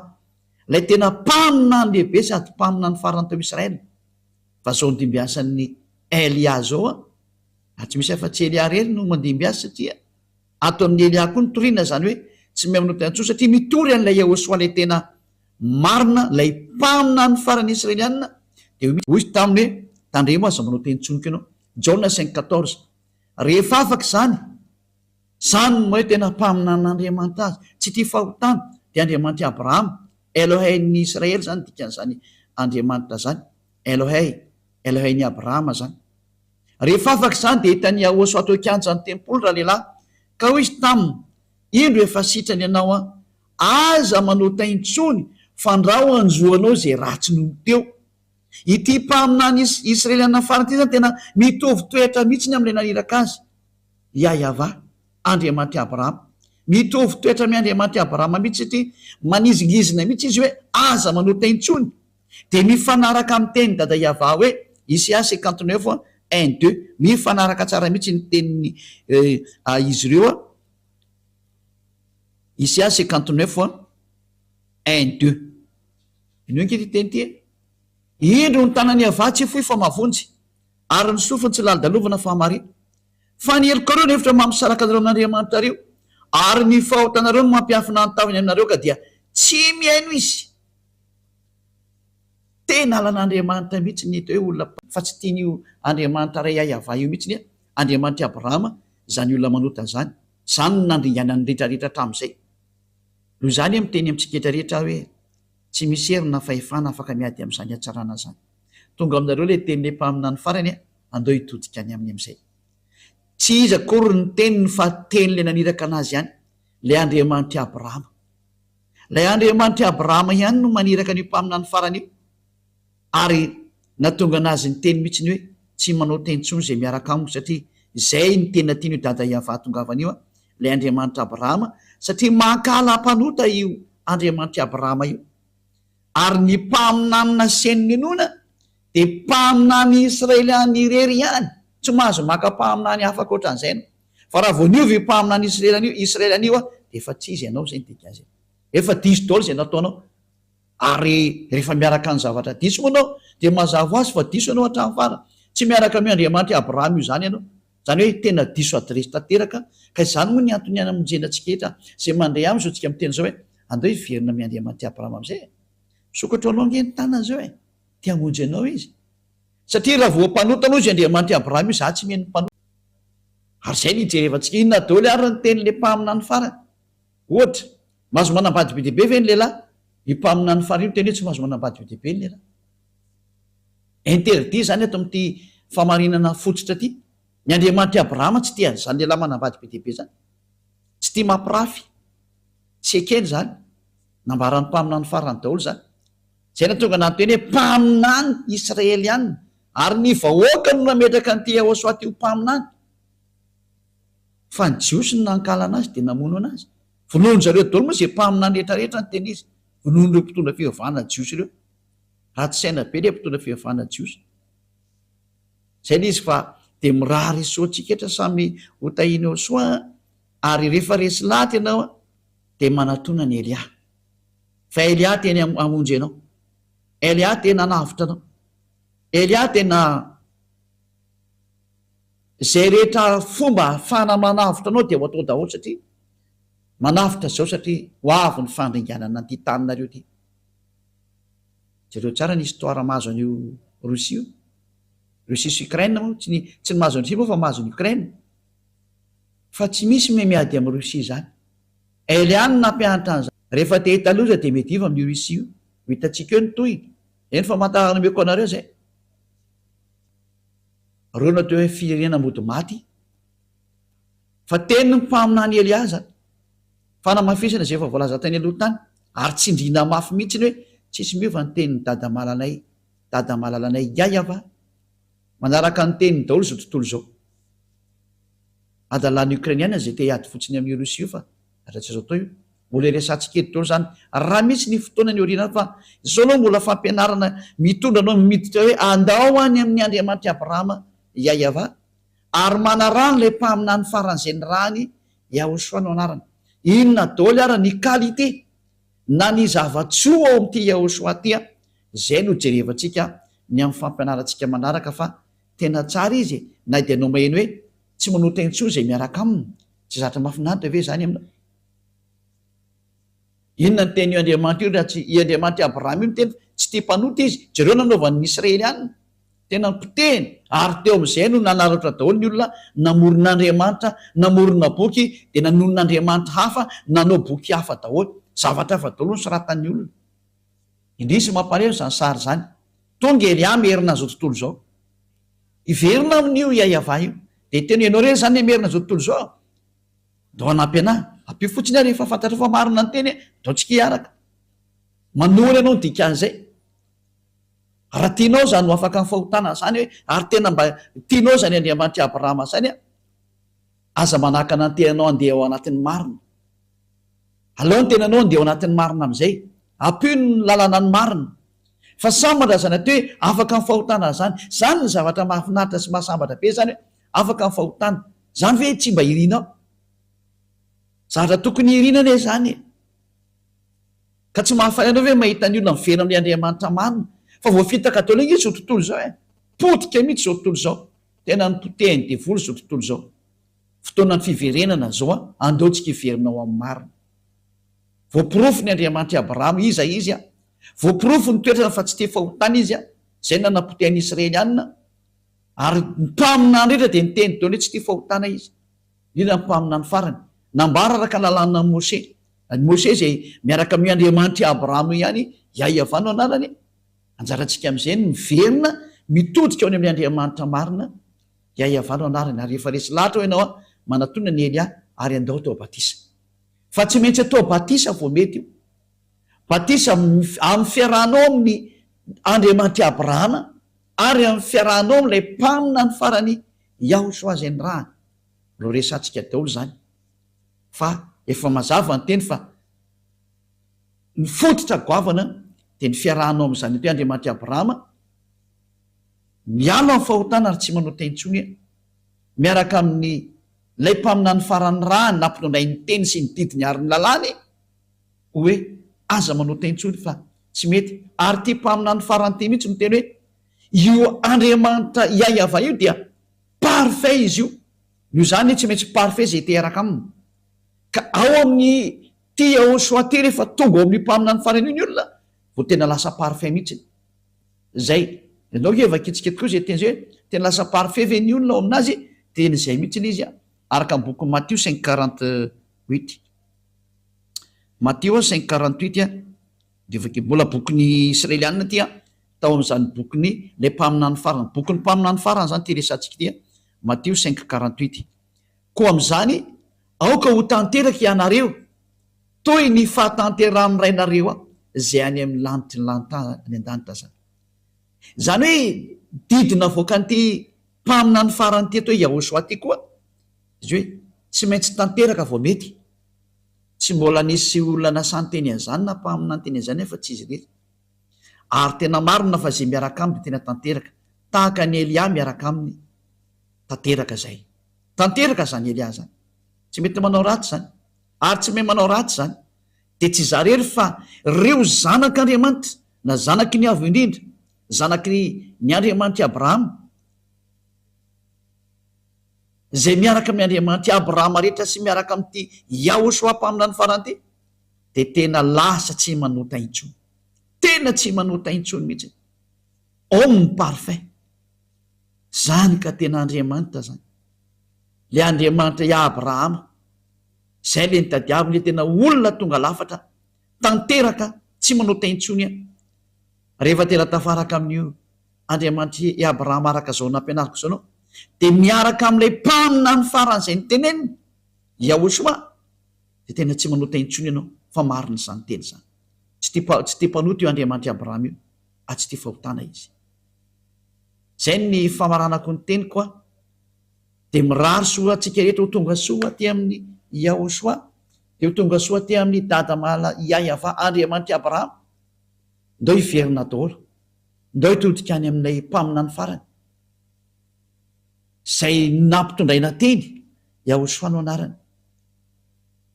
lay tena mpaminany lehibe sady mpaminany farany tao Israely fa zao ndimbiasan'ny Elia zao tsy misy afa-tsy Elia rery no mandimbiasa satria ato amin'ny Elia koa nitoriana zany hoe tsy mahay manota intsony satria mitory an'ilay Yehosoa lay tena marina lay mpaminany farany Israeliana de hoy taminy hoe tandremo aza manota intsony kenao Jauna 5:14 rehefa afaka zany moa hoe tena mpaminan'Andriamanitra azy tsy tia fahotana de Andriamanitra Abrahama Elohei-ny Israely zany dikan'izany Andriamanitra zany Elohei-ny Abrahama zany rehefa afaka zany de hitany Yehosoa atao kianjany tempolo raha lehilahy ka hoy izy taminy indro efa sitrany ianao aza manota intsony fandrao anjoanao zay ratsy noho teo ity mpaminany Israeliana farany ty zany tena mitovy toetra mihitsy ny am'ilay naniraka azy Yahva Andriamanitra Abrahama mitovy toetra amin'ny Andriamanitra Abrahama mihitsy satria manizingizina mihitsy izy hoe aza manota intsony dia mifanaraka amin'ny teny dada Yava hoe Isaia 59 1-2 mifanaraka tsara mihitsy ny teniny izy ireo a Isaia 59 1-2 ino anke ty teny ty indro ny tanany Yava tsy foy fa mavonjy ary ny sofiny tsy lalidalovana fa marina fa ny heliko reo nefitra mampisaraka anareo amin'Andriamanitra reo ary ny fahotanareo no mampiafina ny taviny aminareo ka dia tsy mihaino izy tena alan'Andriamanitra mihitsy ny hita hoe olona fa tsy tian'io Andriamanitra ray Yava io mihitsy ny Andriamanitra Abrahama zany olona manota zany no nandringanany rehetrarehetra hatramin'izay noho zany miteny amintsika rehetrarehetra hoe tsy misy herina fahefana afaka miady amin'izany hatsarana zany tonga aminareo le teny le mpaminany farany andeo hitodika any amin'ny amin'izay tsy izy akory ny teniny fa teny le naniraka anazy ihany le Andriamanitra Abrahama lay Andriamanitra Abrahama ihany no maniraka ny mpaminany farany io ary natonga anazy ny teny mihitsy ny hoe tsy manao teny tsony zay miaraka amiko satria zay ny tena tiany io dada Yava tongavan'io le Andriamanitra Abrahama satria mankala mpanota io Andriamanitra Abrahama io ary ny mpaminany naseniny nona dia mpaminany Israeliany irery ihany tsy mahazo maka-paminany hafa akoatran'izay no fa raha vao niovy mpaminany Israeliany io dia efa tsy izy ianao zay ny dikazay efa diso daholo zay nataonao ary rehefa miaraka ny zavatra diso moa anao dia mazava azy fa diso ianao hatramin'ny fara tsy miaraka amin'ny Andriamanitra Abrahama io zany ianao zany hoe tena diso adresy tanteraka ka izany moa ny antony any amonjenantsika etra zay mandray aminy zao tsika miteny zao hoe andeo hiverina amin'ny Andriamanitra Abrahama am'izay sokatra anao ngeny tanana zao tia hamonjy anao izy satria raha vao mpanota anao izy Andriamanitra Abrahama io za tsy miheno mpanota ary zay ny hijerevantsika inona daholo ary ny teny le mpaminany farany ohatra mahazo manambady be dehibe ve ny lehilahy ny mpaminany farany io teny hoe tsy mahazo manambady be dehibe ny lehilahy interdit zany ato amin'ity famarinana fototra ty ny Andriamanitra Abrahama tsy tia zany lehilahy manambady be dehibe zany tsy tia mampirafy tsy ekeny zany nambarany mpaminany farany daholo zany zay natonga nanteny hoe mpaminany Israeliana ary ny vahoaka no nametraka nyty Ahosoaty io mpaminany fa ny jiosy no nankala anazy dia namono anazy vonono zareo daholo moa zay mpaminany rehetrarehetra ny teny izy vonono ireo mpitondra fivavahana jiosy ireo raha tsy saina be le mpitondra fivavahana jiosy zay le izy fa dia mirary soantsika etra samy hotahiny Ahosoa ary rehefa resy laty ianao dia manatona ny Elia fa Elia teny amonjy ianao Elia tena navitra anao Elia tena zay rehetra fomba ahafahana manavitra anao dia ho atao daholo satria manavitra zao satria ho avy ny fandringanana ty taninareo ty zareo tsara ny histoire mahazo an'io Rosia sy Ukraine moa tsy ny mahazo any Rosia moa fa mahazo ny Ukraine fa tsy misy miady amin'ny Rosia zany Elia no nampianatra an'izany rehefa te hitaloza dia mety iva amin'ny Rosia io hitantsika eo ny toy eny fa mantanomeko anareo zay reo natao hoe firenena mody maty fa teny ny mpaminany Elia zany fanamafisana zay efa voalaza tany aloha tany ary tsindrina mafy mihitsy ny hoe tsisy miova ny teniny dada malalanay Yava manaraka ny teniny daholo zao tontolo zao adalany Ukrainiana zay te hiady fotsiny amin'ny Rosia io fa ratsy zao tao io mbola resantsika eto daholo zany raha misy ny fotoana ny oriana fa zao anao mbola fampianarana mitondra anao miditra hoe andao any amin'ny Andriamanitra Abrahama Yava ary manarano le mpaminany faran'izay ny rany Ahosoa no anarana inona daholo ara ny qualité na ny zavatsoa ao amin'ity Ahosoa ty zay no jerevantsika ny amin'ny fampianarantsika manaraka fa tena tsara izy na dia anao maheno hoe tsy manao teny tsony zay miaraka aminy tsy zatra mahafinaritra ve zany aminao inona ny teny io Andriamanitra io raha tsy i Andriamanitra Abrahama io ny teny tsy tia mpanota izy jereo nanaovan'ny Israeliana tena mpiteny ary teo amin'izay no nanaratra daholo ny olona namoron'Andriamanitra namorona boky dia nanonon'Andriamanitra hafa nanao boky hafa daholo zavatra hafa daholo ny soratan'ny olona indrisy mampaleo zany sary zany tonga Elia merina zao tontolo zao iverina amin'io Yava io dia teny ianao reny zany merina zao tontolo zao dao anampy anahy ampio fotsiny ary rehefa fantatra fa marina ny teny dao tsika hiaraka manoly ianao ny dikan'izay raha tianao zany ho afaka ny fahotana zany hoe ary tena mba tianao zany Andriamanitra Abrahama zany aza manahaka nantenanao andeha ao anatin'ny marina aleo ny tenanao andeha ao anatin'ny marina amin'izay ampio ny lalana ny marina fa sambatra zany aty hoe afaka ny fahotana zany ny zavatra mahafinaritra sy mahasambatra be zany hoe afaka ny fahotana zany ve tsy mba irinao zavatra tokony irinana zany ka tsy mahafay anao hoe mahita ny olona mivera amin'ny andriamanitra marina fa voafitaka teo leny izy zao tontolo zao potika mihitsy zao tontolo zao tena nypotehiny devoly zao tontolo zao fotoana ny fiverenana zao andeontsika iverinao amin'ny marina voapirofo ny andriamanitra abrahama izy voapirofo ny toetrana fa tsy te fahotana izy zay nanapotehany Israely anina ary mpaminany rehetra dia niteny teo hoe tsy te fahotana izy ina mpaminany farany nambara araka lalàna Mose zay miaraka amin'ny andriamanitra Abrahama ihany Yahavano anarany anjarantsika amin'izay miverina mitodika ao any amin'ny andriamanitra marina Yahavano anarany ary rehefa resy lahatra ho ianao manatona ny Elia ary andao tao batisa fa tsy maintsy atao batisa vao mety io batisa amin'ny fiarahanao amin'ny andriamanitra Abrahama ary amin'ny fiarahanao amin'ilay mpamina ny farany Yahosoa zay ny rahany lo resantsika daholo zany fa efa mazava ny teny fa ny fototra goavana dia ny fiarahanao amin'izany hoe andriamanitra Abrahama mialo amin'ny fahotana ary tsy manao tenitsony miaraka amin'ny lay mpamina ny farany rahany nampinondray ny teny sy ny didiny ary ny lalàny hoe aza manao tenitsony fa tsy mety ary ty mpamina ny farany ty mihitsy no teny hoe io andriamanitra Yahava io dia parfait izy io zany tsy maintsy parfait zay teraka aminy ka ao amin'ny ty Yahosoa ty rehefa tonga ao amin'ny mpamina ny farany io ny olona vo tena lasa parfait mihitsy zay ianao eva kitsika tokoa zay teny zay hoe tena lasa parfait ve ny olona ao aminazy teny zay mihitsy izy araka ny boky Matthieu 5:48 Matthieu 5:48 dia vaky mbola bokyny Israelianina ty tao amin'izany bokyny lay mpamina ny farany bokyny mpamina ny farany zany ty resantsika ty Matthieu 5:48 koa amin'izany aoka ho tanteraka ianareo toy ny fahatanterahany rainareo zay any amin'ny lanitry ny any an-danitra zany hoe didina voaka nyty mpamina ny farany ty atao hoe Yahosoa ty koa izy hoe tsy maintsy tanteraka vao mety tsy mbola nisy olona nasany teny an'izany na mpamina ny teny an'izany fa tsy izy rery ary tena marina fa zay miaraka aminy tena tanteraka tahaka ny Elia miaraka aminy tanteraka zany Elia zany tsy mety manao ratsy zany ary tsy may manao ratsy zany dia tsy zarery fa reo zanak'Andriamanitra na zanaky ny avo indrindra zanaky ny Andriamanitra Abrahama zay miaraka amin'ny Andriamanitra Abrahama rehetra sy miaraka amin'ity Yahosoa mpamina ny farany ty dia tena lasa tsy manota intsony tena tsy manota intsony mihitsy homme parfait zany ka tena Andriamanitra zany le Andriamanitra Abrahama zay le nitadiavina le tena olona tonga lafatra tanteraka tsy manota intsony rehefa tena tafaraka amin'io Andriamanitra Abrahama araka zao nampianariko zao anao dia miaraka amin'ilay mpamina ny farany zay nyteneniny Yahosoa dia tena tsy manota intsony ianao fa marina zany teny zany tsy te mpanota io Andriamanitra Abrahama io tsy te fahotana izy zay ny famaranako ny teny koa dia mirary soa antsika rehetra ho tonga soa ty amin'ny Yahosoa dia ho tonga soa ty amin'ny dada mala Yahava Andriamanitra Abrahama ndao hiverina daholo ndao hitodika any amin'ilay mpamina ny farany zay nampitondraina teny Yahosoa no anarany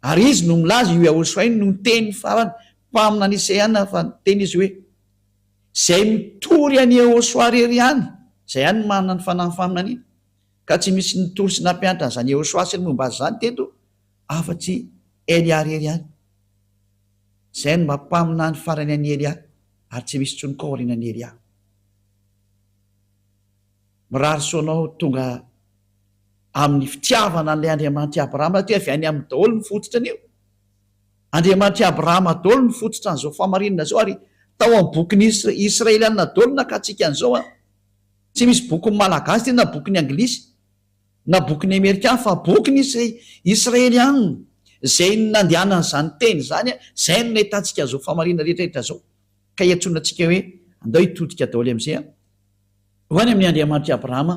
ary izy no milaza io Yahosoa iny no teny farany mpamina ny Isaiana fa teny izy hoe zay mitory any Yahosoa rery ihany zay ihany manana ny fanahy faminany iny ka tsy misy nitory sy nampianatra zany Yahosoa sy ny momba azy zany teto afa-tsy Elia rery ihany zay no mampamina ny farany any Elia ary tsy misy tsony koa aorianany Elia mirary soanao tonga amin'ny fitiavana an'ilay Andriamanitra Abrahama ty avy any amin'ny daholo ny fototrany io Andriamanitra Abrahama daholo ny fototra an'izao famarinana zao ary tao amin'ny bokyny Israelianina daholo nakatsika an'izao tsy misy bokyny malagasy ty na bokyny anglisy na bokyny Amerikana fa bokyny Israelianina zay nandehanana zany teny zany zay no nahitantsika zao famarinana rehetrarehetra zao ka hiantsona antsika hoe andao hitodika daholo amin'izay ho any amin'ny Andriamanitra Abrahama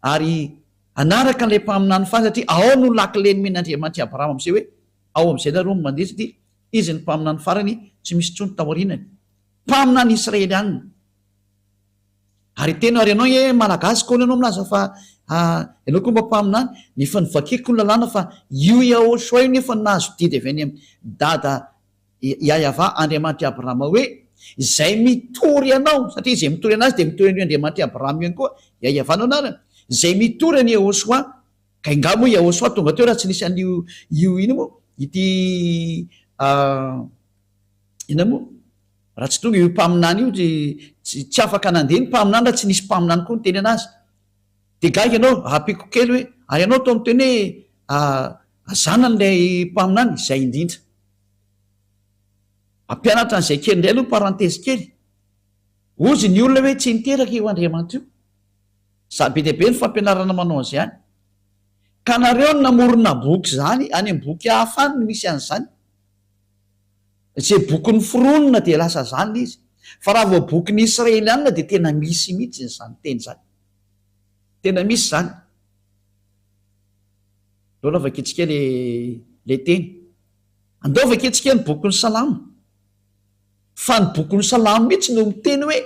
ary anaraka n'ilay mpamina ny farany satria ao no lakileny men'Andriamanitra Abrahama amin'izay hoe ao amin'izay nareo mandeha satria izy ny mpamina ny farany tsy misy tsony taorianany mpamina ny Israelianina ary tena ary ianao e malagasy koa anao milaza fa ianao koa mba mpaminany nefa nivakeko ny lalàna fa io Yahoshua io nefa nazo didy avy any amin'ny dada Yahava Andriamanitra Abrahama hoe izay mitory anao satria izay mitory anazy de mitory an'io Andriamanitra Abrahama ihany koa Yahavanao anarany izay mitory any Yahoshua ka ingamo Yahoshua tonga teo raha tsy nisy an'io ino moa ity ina moa raha tsy tonga io mpaminany io tsy afaka nandeha ny mpaminany raha tsy nisy mpaminany koa ny teny anazy de gaga ianao apiko kely hoe ary ianao to miteny hoe azana n'ilay mpaminany izay indrindra ampianatra an'izay kely indray aloha parantesy kely ozy ny olona hoe tsy niteraka io Andriamanitra io za be deabe ny fampianarana manao an'izay any ka nareo ny namorona boky zany any amin'ny boky hafa any no misy an'izany zay bokyny fironona de lasa zany le izy fa raha vao bokyny Israelianina de tena misy mihitsy zany teny zany tena misy zany lola vaketsika le teny andao vaketsika ny bokyny Salamo fa ny bokyny Salamo mihitsy no miteny hoe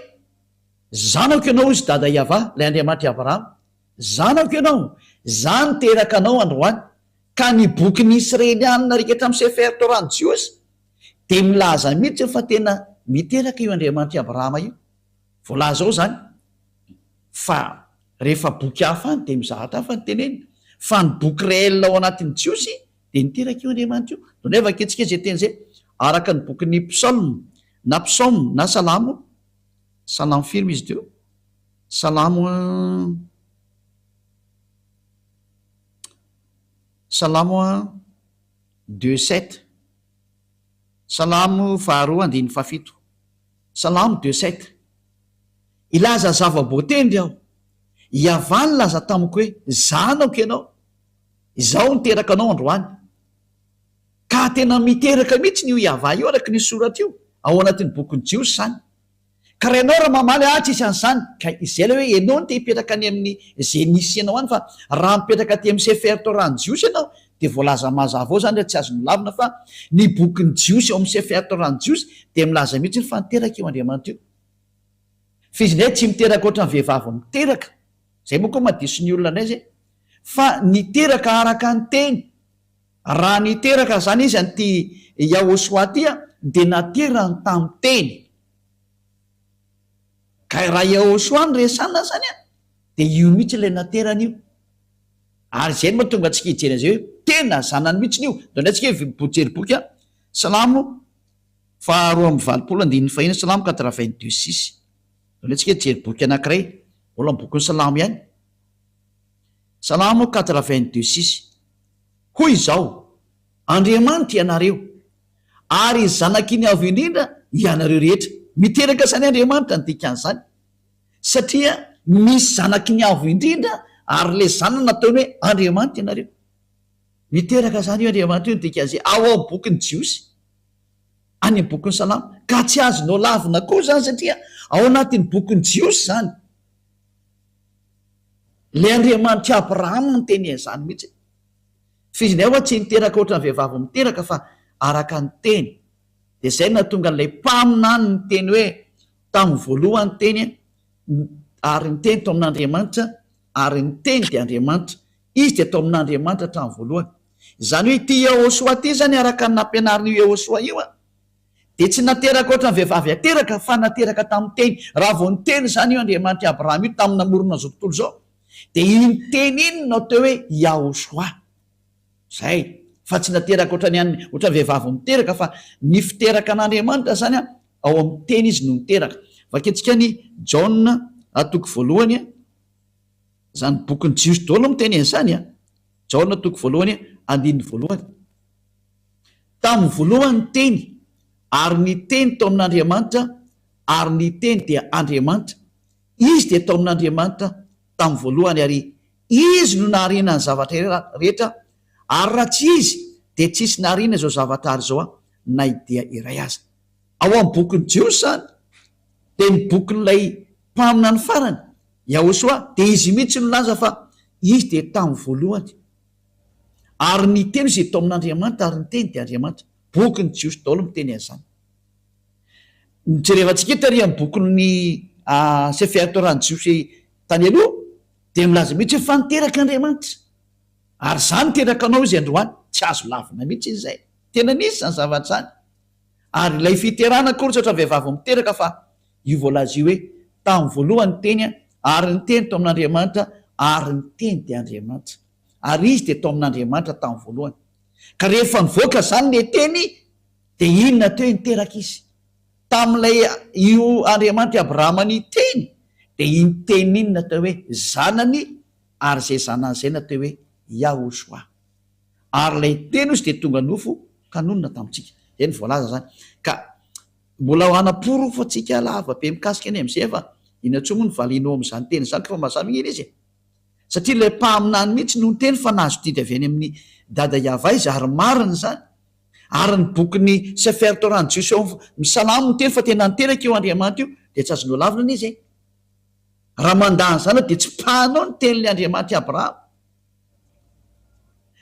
zanako ianao izy dada Yahava lay Andriamanitra Abrahama zanako ianao za niteraka anao androany ka ny bokyny Israelianina rikatra amin'ny Sefer Torah Jiosy de milaza mihitsy fa tena miteraka io Andriamanitra Abrahama io voalaza ao zany fa rehefa boky hafa any de mizahatra hafa ny teneny fa ny boky réel ao anatin'ny Jiosy de niteraka io Andriamanitra io donay vaketsika zay teny zay araka ny bokyny psalme na psaume na salamo firy izy teo salamo 2:7 salamo 2:7 salamo 2:7 ilaza zava-boatendry aho Yahava ny laza tamiko hoe zanako ianao izaho niteraka anao androany ka tena miteraka mihitsy ny io Yahava io araka ny soratra io ao anatin'ny bokyny Jiosy zany ka raha ianao raha mamaly tsisy an'izany ka izay le hoe ianao no te hipetraka any amin'ny zay nisy ianao any fa raha mipetraka aty amin'ny Sefer Torah Jiosy ianao de voalaza mazava ao zany tsy azo nolavina fa ny bokyny Jiosy ao amin'ny Sefer Torah Jiosy de milaza mihitsy fa niteraka io Andriamanitra io fizinay tsy miteraka oatra ny vehivavy miteraka zay moa koa madiso ny olona anay zay fa niteraka araka ny teny raha niteraka zany izy an'ity Yahoshua tya de naterany tamin'ny teny ka raha Yahoshua ny resana zany de io mihitsy ilay naterany io ary zay moa tonga antsika hijery an'izay hoe tena zanany mihitsy io donay antsika bojery boky salamo 2:20 salamo 82:6 donay antsika hijery boky anankiray ola bokyny salamo ihany salamo 82:6 hoy izao Andriamanitra ianareo ary zanakiny avo indrindra ianareo rehetra miteraka zany Andriamanitra ny dikan'izany satria misy zanaky ny avo indrindra ary le zanany nataony hoe Andriamanitra ianareo miteraka zany io Andriamanitra io ny dikan'izay ao amin'ny bokyny Jiosy any amin'ny bokyny Salamo ka tsy azonao lavina koa zany satria ao anatin'ny bokyny Jiosy zany le Andriamanitra Abrahama ny teny zany mihitsy fizinay hoa tsy niteraka oatra ny vehivavy miteraka fa araka ny teny de zay natonga n'lay mpaminany ny teny hoe tamin'ny voalohany teny ary ny teny to amin'Andriamanitra ary ny teny de Andriamanitra izy de atao amin'Andriamanitra hatramin'ny voalohany zany hoe ity Yahoshua ty zany araka ny nampianariny Yahoshua io de tsy nateraka oatra ny vehivavy ateraka fa nateraka tamin'ny teny raha vao ny teny zany io Andriamanitra Abrahama io tamin'ny namorona zao tontolo zao de iny teny iny no atao hoe Yahoshua zay fa tsy nateraka oatra ny vehivavy miteraka fa ny fiteraka an'Andriamanitra zany ao amin'ny teny izy no niteraka vaketsika ny Jaona toko voalohany zany bokyny Jiosy daholo miteny an'izany Jaona toko voalohany 1:1 tamin'ny voalohany teny ary ny teny tao amin'Andriamanitra ary ny teny dia Andriamanitra izy de tao amin'Andriamanitra tamin'ny voalohany ary izy no nahariana ny zavatra rehetra ary raha tsy izy de tsisy nahariana zao zavatra ary zao na idea iray azy ao amin'ny bokyny Jiosy zany de ny bokin'ilay mpamina ny farany Yahoshua de izy mihitsy no laza fa izy de tamin'ny voalohany ary ny teny izy tao amin'Andriamanitra ary ny teny de Andriamanitra bokyny Jiosy daholo miteny an'izany jerevantsika tary amin'ny bokyny sefertorany jiosy tany aloha de milaza mihitsy hoe fa niteraka andriamanitra ary zany teraka anao izy androany tsy azo lavina mihitsy izy zay tena nisy zany zavatra zany ary ilay fiterana kory satra vehivavy miteraka fa io voalaza io hoe tamin'ny voalohany teny ary ny teny to amin'andriamanitra ary ny teny de andriamanitra ary izy de to amin'andriamanitra tamin'ny voalohany ka rehefa nivoaka zany le teny de inona teo niteraka izy tam'ilay io andriamanitra abrahama ny teny de iny teny inona teo hoe zanany ary zay zanany zay nateo hoe Yahoshua ary lay teny izy de tonga nofo kanonona tamintsika zay ny voalaza zany ka mbola ho anaporo fa tsika lava be mikasika any am'izay fa inatsoa moa ny valinao am'izany teny zany fa mazava iny izy satria lay mpaminany mihitsy no ny teny fa nahazo didy avy any amin'ny dada Yava izy ary mariny zany ary ny bokyny Sefer Torah jiosy eo misalamo ny teny fa tena niteraka io andriamanitra io de tsy azonao lavina izy raha mandany zany de tsy pahanao ny teny'le andriamanitra Abrahama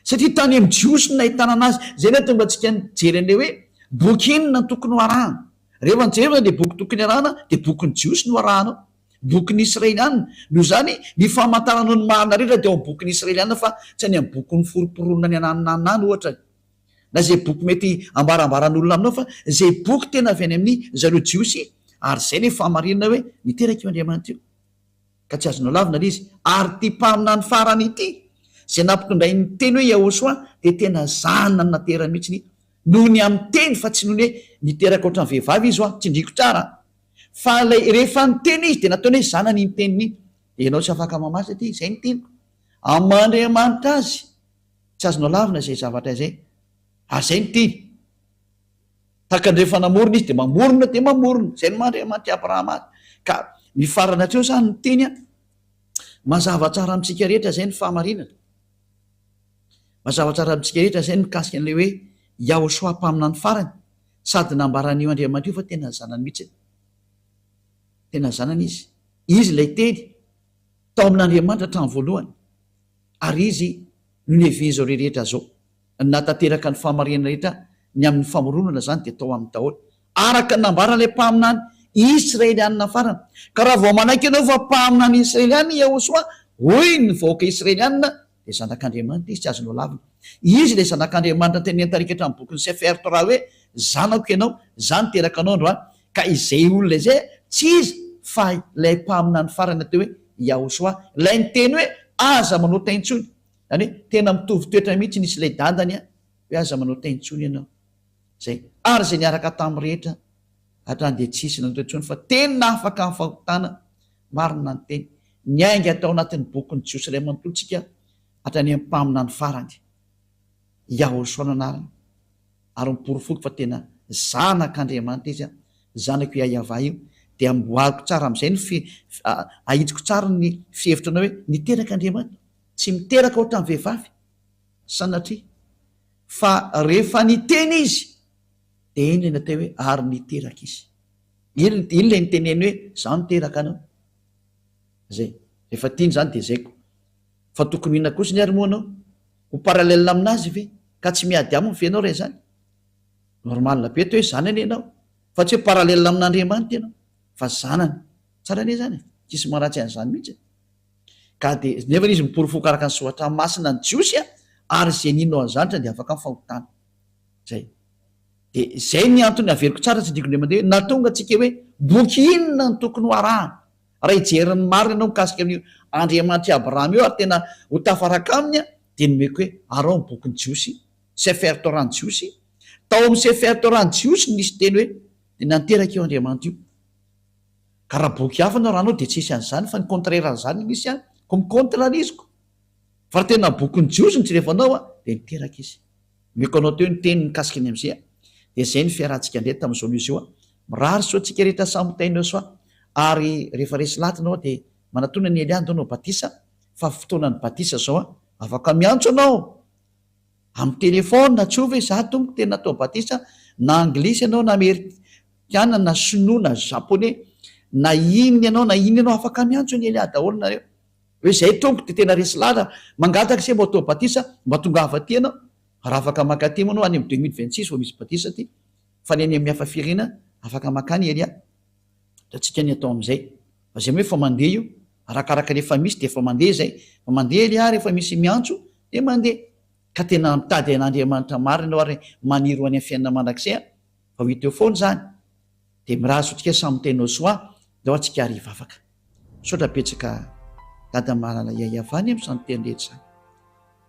satria tany amin'ny jiosy no nahitana anazy zay ny tonga antsika nijery an'le hoe boky inona tokony ho arahana rehefa nijery de boky tokony arahana de bokyny jiosy no arahanao bokyny israelianina no zany ny famantaranao ny marina rehetra de ao bokyny israelianina fa tsy any amin'ny bokyny foroporonona ny anananany ohatra na zay boky mety ambarambaran'olona aminao fa zay boky tena avy any amin'ny zareo jiosy ary zay ny fahamarinana hoe niteraka io andriamanitra io ka tsy azonao lavina le izy ary ty mpaminany farany ity zay nampitondray ny teny hoe Yahoshua de tena zanany natera mihitsy noho ny amin'ny teny fa tsy noho ny hoe niteraka ohatran'ny vehivavy izy oa tsindriko tsara fa lay rehefa ny teny izy de nataony hoe zanany ny teniny de ianao tsy afaka mamasy aty zay ny teniko am'andriamanitra azy tsy azonao lavina zay zavatra zay ary zay ny teny taka ny rehefa namorona izy de mamorona zay ny mandriamanitra Abrahama azy ka ny farana atreo zany ny teny mazava tsara amitsika rehetra zay ny fahamarinana mazava tsara amitsika rehetra zay ny mikasika an'le hoe Yahoshua mpaminany farany sady nambaran'io andriamanitra io fa tena zanany mihitsy tena zanany izy lay teny tao amin'andriamanitra hatramin'ny voalohany ary izy no nevizao rehetra zao natateraka ny fahamarinana rehetra ny amin'ny famoronana zany de tao amin'ny daholo araka nambaran'lay mpaminany israelianina farana ka raha vao manaiky anao fa mpaminany israelianina Yahoshua hoy ny vahoaka israelianina de zanak'andriamanitra izy tsy azonao lavina izy le zanak'andriamanitra teny antarika hatramin'ny bokyny Sefer Torah hoe zanako ianao zany teraka anao androany ka izay olona izay tsy izy fa lay mpaminany farana teo hoe Yahoshua lay ny teny hoe aza manao taintsony zany hoe tena mitovy toetra mihitsy nisy lay dadany hoe aza manao taintsony ianao zay ary zay niaraka tamin'ny rehetra hatrany de tsisy nanotaintsony fa tena afaka ny fahotana marina ny teny ny ainga atao anatin'ny bokyny jiosy ray manontolotsika hatrany amin'ny mpaminany farany Yahoshua nanarana ary miporofoky fa tena zanak'andriamanitra izy zanako Yava io de amboariko tsara am'izay ny ahitsiko tsara ny fihevitra anao hoe niteraka andriamanitra tsy miteraka ohatran'ny vehivavy sanatria fa rehefa niteny izy de iny le natao hoe ary niteraka izy iny le niteneny hoe za niteraka anao zay rehefa tiany zany de zayko fa tokony inona kosa ny ary moa anao ho paralelina aminazy ve ka tsy miady aminy fenao ray zany normalna be to hoe zanany ianao fa tsy hoe paralelina amin'andriamanitra ianao fa zanany tsara ne zany tsisy maratsy an'izany mihitsy ka de nefa izy miporofoko araka ny soatra masina ny jiosy ary zay ninao an'zanytra de afaka ny fahotana zay de zay ny antony averiko tsara tsy dikondre mandeha hoe natonga atsika hoe boky inona ny tokony ho arahana raha ijerin'ny marina anao mikasika amin'ny andriamanitra Abrahama io ary tena ho tafaraka aminy de nomeko hoe arao ny bokyny jiosy Sefer Torah ny jiosy tao amin'ny Sefer Torah ny jiosy nisy teny hoe de nanteraka io andriamanitra io ka raha boky hafa anao raha anao de tsisy an'izany fa ny contraire an'izany misy any ko micontrariziko fa raha tena bokyny jiosy ny jirefanao de niteraka izy meko anao teo ny teny mikasika ny am'izay de zay ny fiarahantsika ndre tamin'izao izy io mirary so atsika rehetra samitainao soa ary rehefa resy latinao de manatona ny Eliandro anao batisa fa fotoana ny batisa zao afaka miantso anao amin'ny telefona tsova za tomko tena natao batisa na anglisy ianao na amerikana na sinoa na japonais na iny ianao na iny ianao afaka miantso ny Elia daholo nareo hoe zay tomko de tena resy lata mangataka se mba atao batisa mba tonga avaty anao raha afaka makaty moa anao any amin'ny 2026 vao misy batisa ty fa ny any amin'ny hafa firina afaka makany Elia da tsika ny atao am'izay zay hoe fa mandeha io arakaraka rehefa misy de efa mandeha zay fa mandeha le a rehefa misy miantso de mandeha ka tena mitady an'andriamanitra maro ianao ary maniry ho any amin'ny fiainana mandrakizay a fa ho iteo foana zany de mirazo otrika samy tenao soa de ao atsika ariva afaka sotra petsaka dada malala iaiavany am'izany tenrehetra zany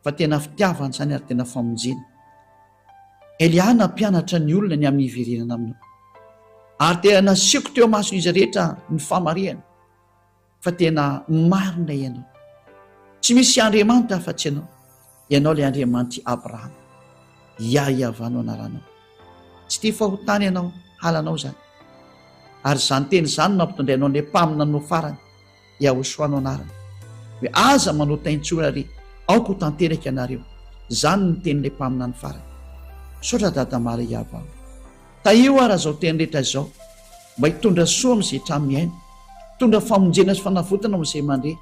fa tena fitiavany zany ary tena famonjena Eliana mpianatra ny olona ny amin'ny iverenana aminao ary tena nasiako teo maso izy rehetra ny famarihana fa tena marina ianao tsy misy Andriamanitra afa-tsy ianao le Andriamanitra Abrahama iaiavanao anaranao tsy tia fahotany ianao halanao zany ary zany teny zany mampitondrainao le mpamina no farany Iahosoanao anarana hoe aza manotaintsora ary aoko tanteraka ianareo zany ny teny le mpamina ny farany sotra dada Maria avao taio ara zao teny rehetra zao mba hitondra soa am'izay tramiaina hitondra famonjena sy fanavotana am'izay mandre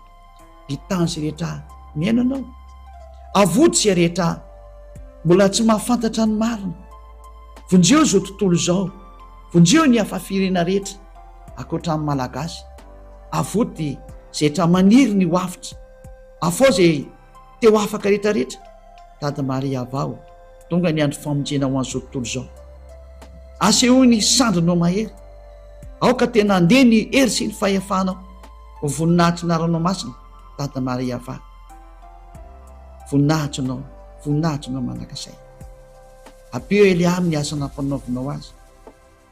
hitany zay rehetra miainanao avody zay rehetra mbola tsy mahafantatra ny marina vonjeo zao tontolo zao vonjeo ny afafirena rehetra akoatra amin'ny malagasy avody zay rehetra maniry ny hoafitra afao zay teo afaka rehetrarehetra dada Maria avao tonga ny andro famonjena ho an'izao tontolo zao aseho ny sandrinao mahery aoka tena andeha ny hery sy ny fahefanao ho voninahitry ny aranao masina dada Maria va voninahitrinao manakasay apeo Eliam ny asa nampanaovinao azy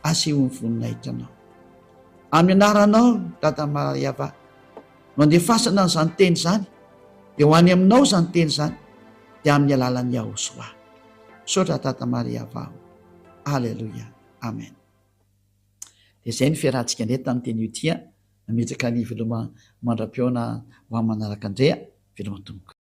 aseho ny voninahitranao amin'ny anaranao dada Maria va no andefasana n'izany teny zany de ho any aminao zany teny zany de amin'ny alalan'ny Iahosoa sotra dada Maria vao alleluia amen de zay ny fiarahantsika indray tamin'ny teny io tia nametraka ny veloma mandram-peona ho amin'ny manaraka andrea veloma tomoko